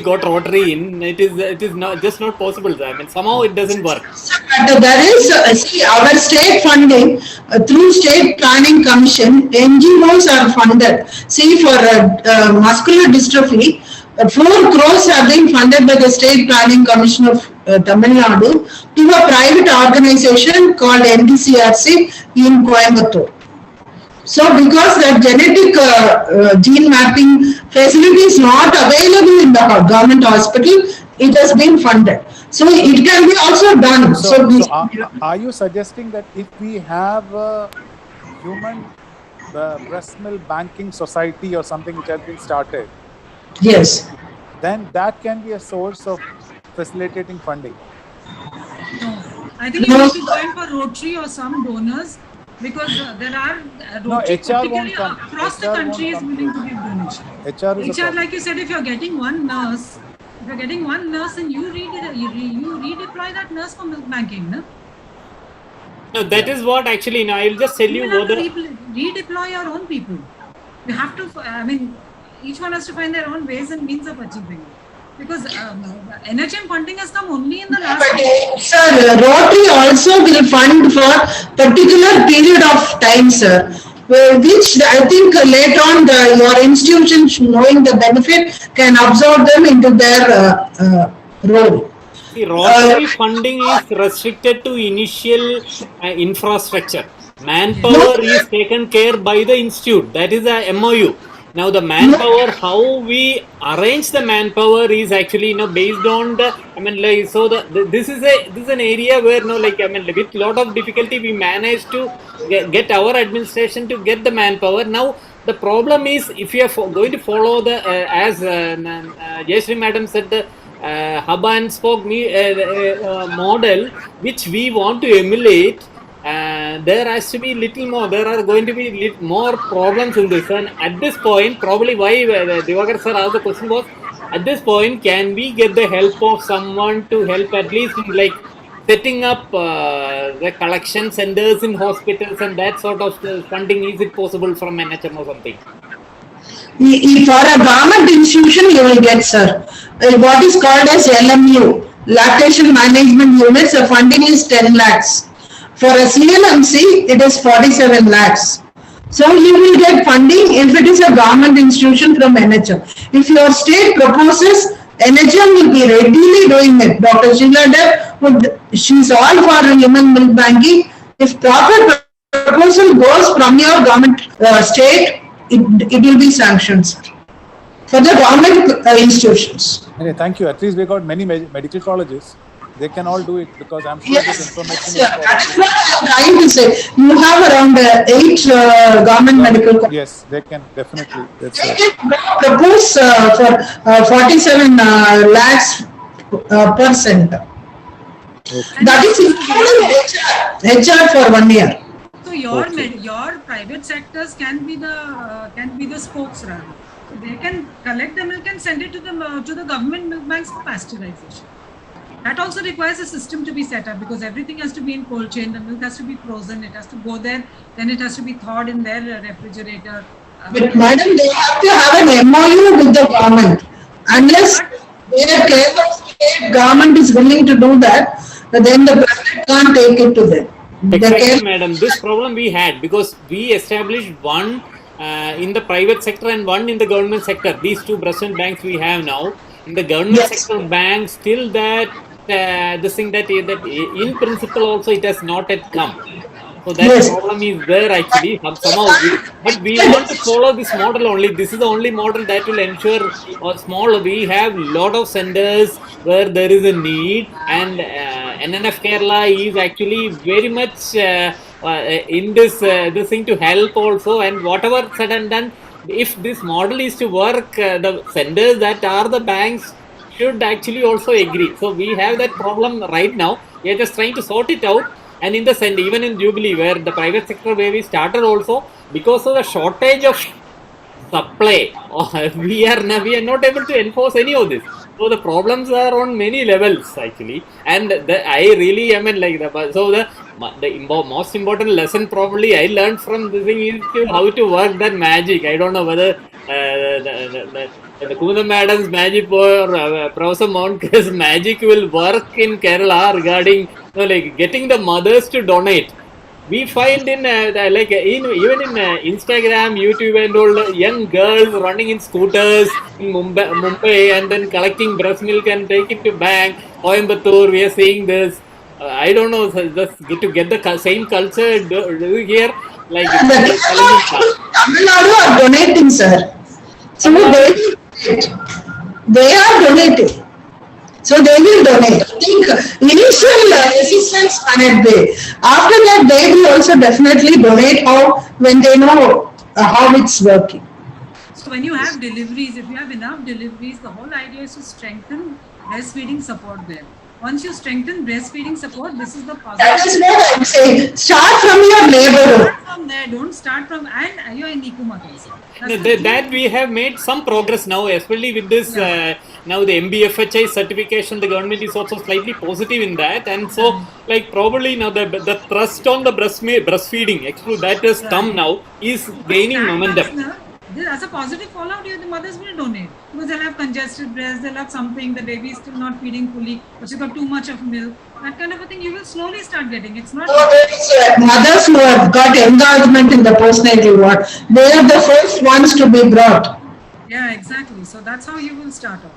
got Rotary in. It is not possible. Somehow it doesn't work.
But there is our state funding through State Planning Commission. NGOs are funded. See, for muscular dystrophy, 4 crores have been funded by the State Planning Commission of Tamil Nadu to a private organization called NDCRC in Coimbatore. So, because the genetic gene mapping facility is not available in the government hospital, it has been funded. So, it can be also done.
So are you suggesting that if we have a human breast milk banking society or something which has been started,
yes,
then that can be a source of facilitating funding?
No, I think you need to join for Rotary or some donors, because there are Rotary particularly across the country is willing to give donation. HR, like you said, if you're getting one nurse, and you redeploy that nurse for milk banking, no?
No, that is what actually. Now I'll just tell you what
redeploy your own people. You have to. Each one has to find their own ways and means of achieving it. Because NHM funding has come only in the last year.
Sir, Rotary also will fund for particular period of time, sir, which I think later on your institution, knowing the benefit, can absorb them into their role.
See, Rotary funding is restricted to initial infrastructure. Manpower is taken care by the institute. That is a MOU. Now the manpower, how we arrange the manpower is actually based on the. I mean, like, so this is an area where like, I mean, with lot of difficulty we managed to get our administration to get the manpower. Now the problem is, if you are going to follow the as Jayashree madam said, the hub and spoke model which we want to emulate, there has to be little more. There are going to be more problems in this, and at this point, probably why Divakar sir asked the question was, at this point, can we get the help of someone to help at least in like setting up the collection centers in hospitals and that sort of funding? Is it possible from NHM or something?
For a government institution, you will get, sir, what is called as LMU, Lactation Management Units. The funding is 10 lakhs. For a CLMC, it is 47 lakhs. So you will get funding if it is a government institution from NHM. If your state proposes, NHM will be readily doing it. Dr. Sheila Dev, she's all for human milk banking. If proper proposal goes from your government state, it will be sanctioned, sir, for the government institutions.
Okay, thank you. At least we got many medical colleges. They can all do it, because I'm sure this information is.
That's what I'm trying to say. You have around 8 government medical colleges.
Yes, they can definitely. That's
they can propose for 47 lakhs per center. Okay. That is including HR for 1 year.
So your private sectors can be the spokes rather. So they can collect the milk and send it to the government milk banks for pasteurization. That also requires a system to be set up, because everything has to be in cold chain. The milk has to be frozen. It has to go there. Then it has to be thawed in their refrigerator.
But madam, they have to have an MOU with the government. Unless their state government is willing to do that, then the president can't take it to them.
Exactly, madam. This problem we had because we established one in the private sector and one in the government sector. These two breast milk banks we have now. In the government sector bank, still that this thing that in principle also it has not yet come. So that problem is there actually somehow. But we want to follow this model only. This is the only model that will ensure small. We have lot of centers where there is a need, and NNF Kerala is actually very much in this thing to help also. And whatever said and done, if this model is to work, the centers that are the banks should actually also agree. So we have that problem right now. We are just trying to sort it out. And in the center, even in Jubilee, where the private sector where we started also, because of the shortage of supply, we are not able to enforce any of this. So the problems are on many levels actually. And I really, I mean, like the most important lesson probably I learned from this thing is how to work that magic. I don't know whether the Kumudam madam's magic or Professor Montker's magic will work in Kerala regarding like getting the mothers to donate. We find in even in Instagram, YouTube and all, young girls running in scooters in Mumbai and then collecting breast milk and take it to bank. Coimbatore, we are seeing this. I don't know, just to get the same culture here. Like
Tamil Nadu are donating, sir. So they are donating. So they will donate. I think initial resistance can be. After that, they will also definitely donate when they know how it's working.
So when you have deliveries, if you have enough deliveries, the whole idea is to strengthen breastfeeding support there. Once you strengthen breastfeeding support, this is the positive.
That is what I'm saying. Start from your neighborhood.
Start from there. Don't start from and you're in Nikumatas.
That we have made some progress now, especially with this now the MBFHI certification. The government is also slightly positive in that, and so like probably now the trust on the breastfeeding, actually that has come now, is gaining momentum.
As a positive fallout, the mothers will donate because they'll have congested breast, they'll have something, the baby is still not feeding fully, but she's got too much of milk. That kind of a thing you will slowly start getting. It's not.
Mothers who have got engagement in the postnatal ward, they are the first ones to be brought.
Yeah, exactly. So that's how you will start off.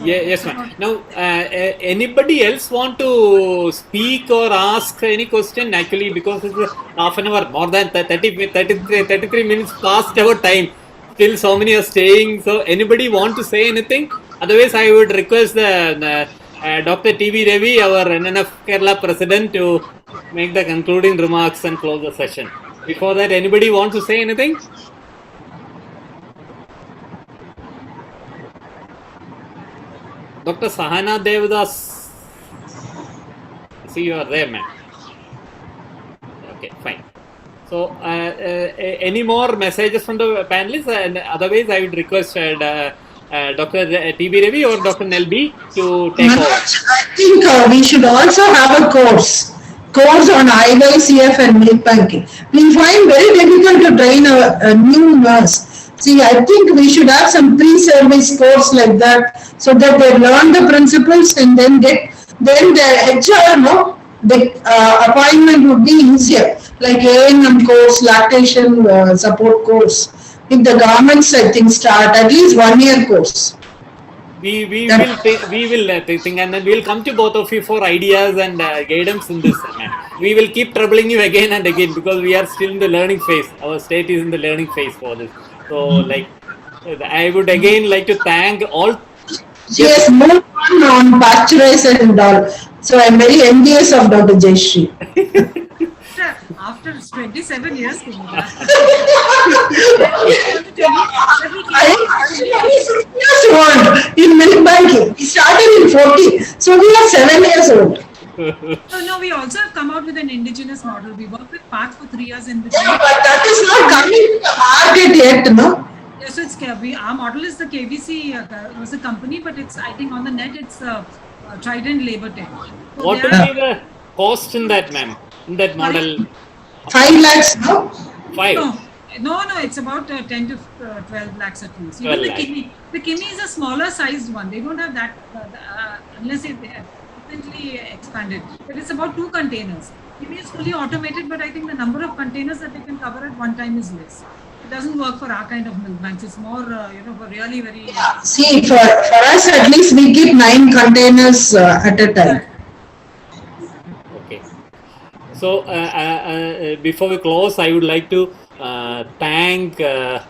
Yeah, yes, ma'am. Now, anybody else want to speak or ask any question? Actually, because it's half an hour, more than 33 minutes past our time. Still, so many are staying. So, anybody want to say anything? Otherwise, I would request the Dr. T.V. Ravi, our NNF Kerala president, to make the concluding remarks and close the session. Before that, anybody want to say anything? Dr. Sahana Devdas, see you are there, ma'am. Okay, fine. So, any more messages from the panelists? And otherwise, I would request Dr. T.B. Ravi or Dr. Nelby to take over.
I think we should also have a course on IYCF and milk banking. We find very difficult to train a new nurse. See, I think we should have some pre-service course like that, so that they learn the principles and then the HR, no, the appointment would be easier, like A&M course, lactation support course. If the governments, I think, start at least 1 year course.
We will think, and then we will come to both of you for ideas and guidance in this, man. We will keep troubling you again and again because we are still in the learning phase. Our state is in the learning phase for this. So, like, I would again like to thank all.
She has moved on pasteurization and all. So I'm very envious of Dr. Jayashree.
After 27 years,
years old in milk banking. We started in 40, so we are 7 years old.
No, we also have come out with an indigenous model. We worked with PATH for 3 years in the.
Yeah, but that is not coming to the market yet, no?
Yes, so it's our model is the KVC was a company, but it's, I think, on the net it's Trident Labor Tech. So
what will be the cost in that, ma'am? In that model?
5 lakhs, no?
5.
No, it's about 10 to 12 lakhs at least. Even the kidney is a smaller sized one. They don't have that unless they have recently expanded. But it's about 2 containers. Kidney is fully automated, but I think the number of containers that they can cover at one time is less. It doesn't work for our kind of milk banks. It's more, for really very.
See, for us at least we keep 9 containers at a time.
Okay. So before we close, I would like to thank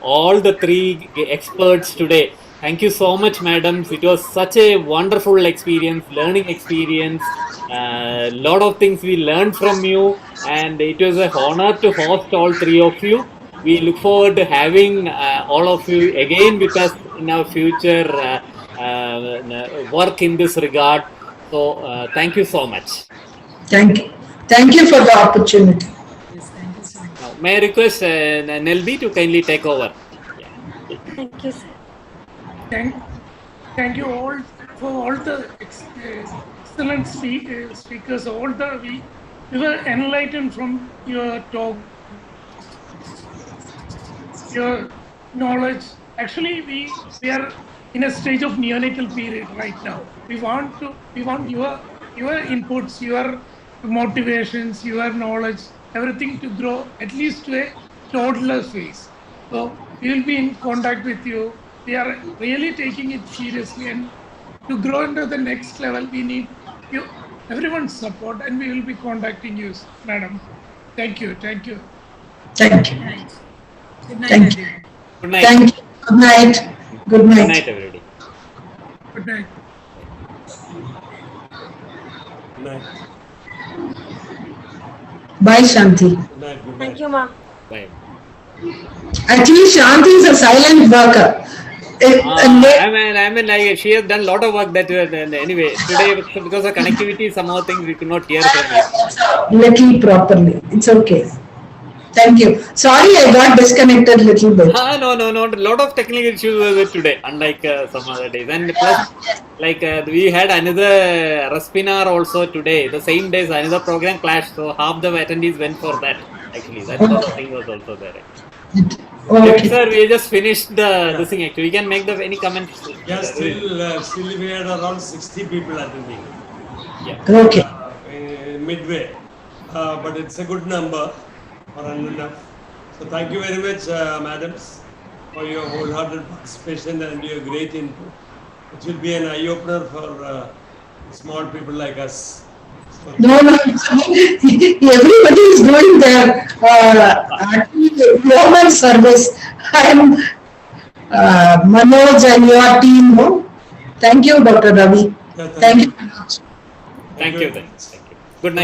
all the 3 experts today. Thank you so much, madams. It was such a wonderful experience, learning experience. Lot of things we learned from you, and it was an honor to host all 3 of you. We look forward to having all of you again with us in our future work in this regard. So thank you so much.
Thank you. Thank you for the opportunity.
Yes, thank you so much.
Now, may I request Nelby to kindly take over?
Thank you, sir.
Thank you all for all the excellent speakers. We were enlightened from your talk, your knowledge. Actually, we are in a stage of neonatal period right now. We want your inputs, your motivations, your knowledge, everything to grow at least to a toddler phase. So we will be in contact with you. We are really taking it seriously, and to grow into the next level, we need everyone's support, and we will be contacting you, madam. Thank you.
Thank you.
Good night. Good night, everyone.
Good night.
Thank you. Good night. Good night.
Good night, everybody.
Good night.
Good night.
Bye, Shanti.
Good night. Good night.
Thank you, ma'am.
Bye.
Actually, Shanti is a silent worker.
I mean, like, she has done a lot of work that anyway, today, because of connectivity, somehow things we could not hear from you.
Little properly. It's okay. Thank you. Sorry, I got disconnected a little bit.
No. A lot of technical issues with today, unlike some other days. And plus, like, we had another Raspinar also today. The same days, another program clashed. So half the attendees went for that. Actually, that sort of thing was also there.
Okay.
Sir, we just finished this thing. Actually, we can make any comments.
Yeah, still we had around 60 people attending.
Yeah.
Okay.
Midway, but it's a good number for NNF. So thank you very much, madams, for your wholehearted participation and your great input. It will be an eye opener for small people like us.
No, no, everybody is doing their government service. I am Manoj and your team. No? Thank you, Dr. Ravi.
Yeah,
Thank you very much.
Thank you. Good night.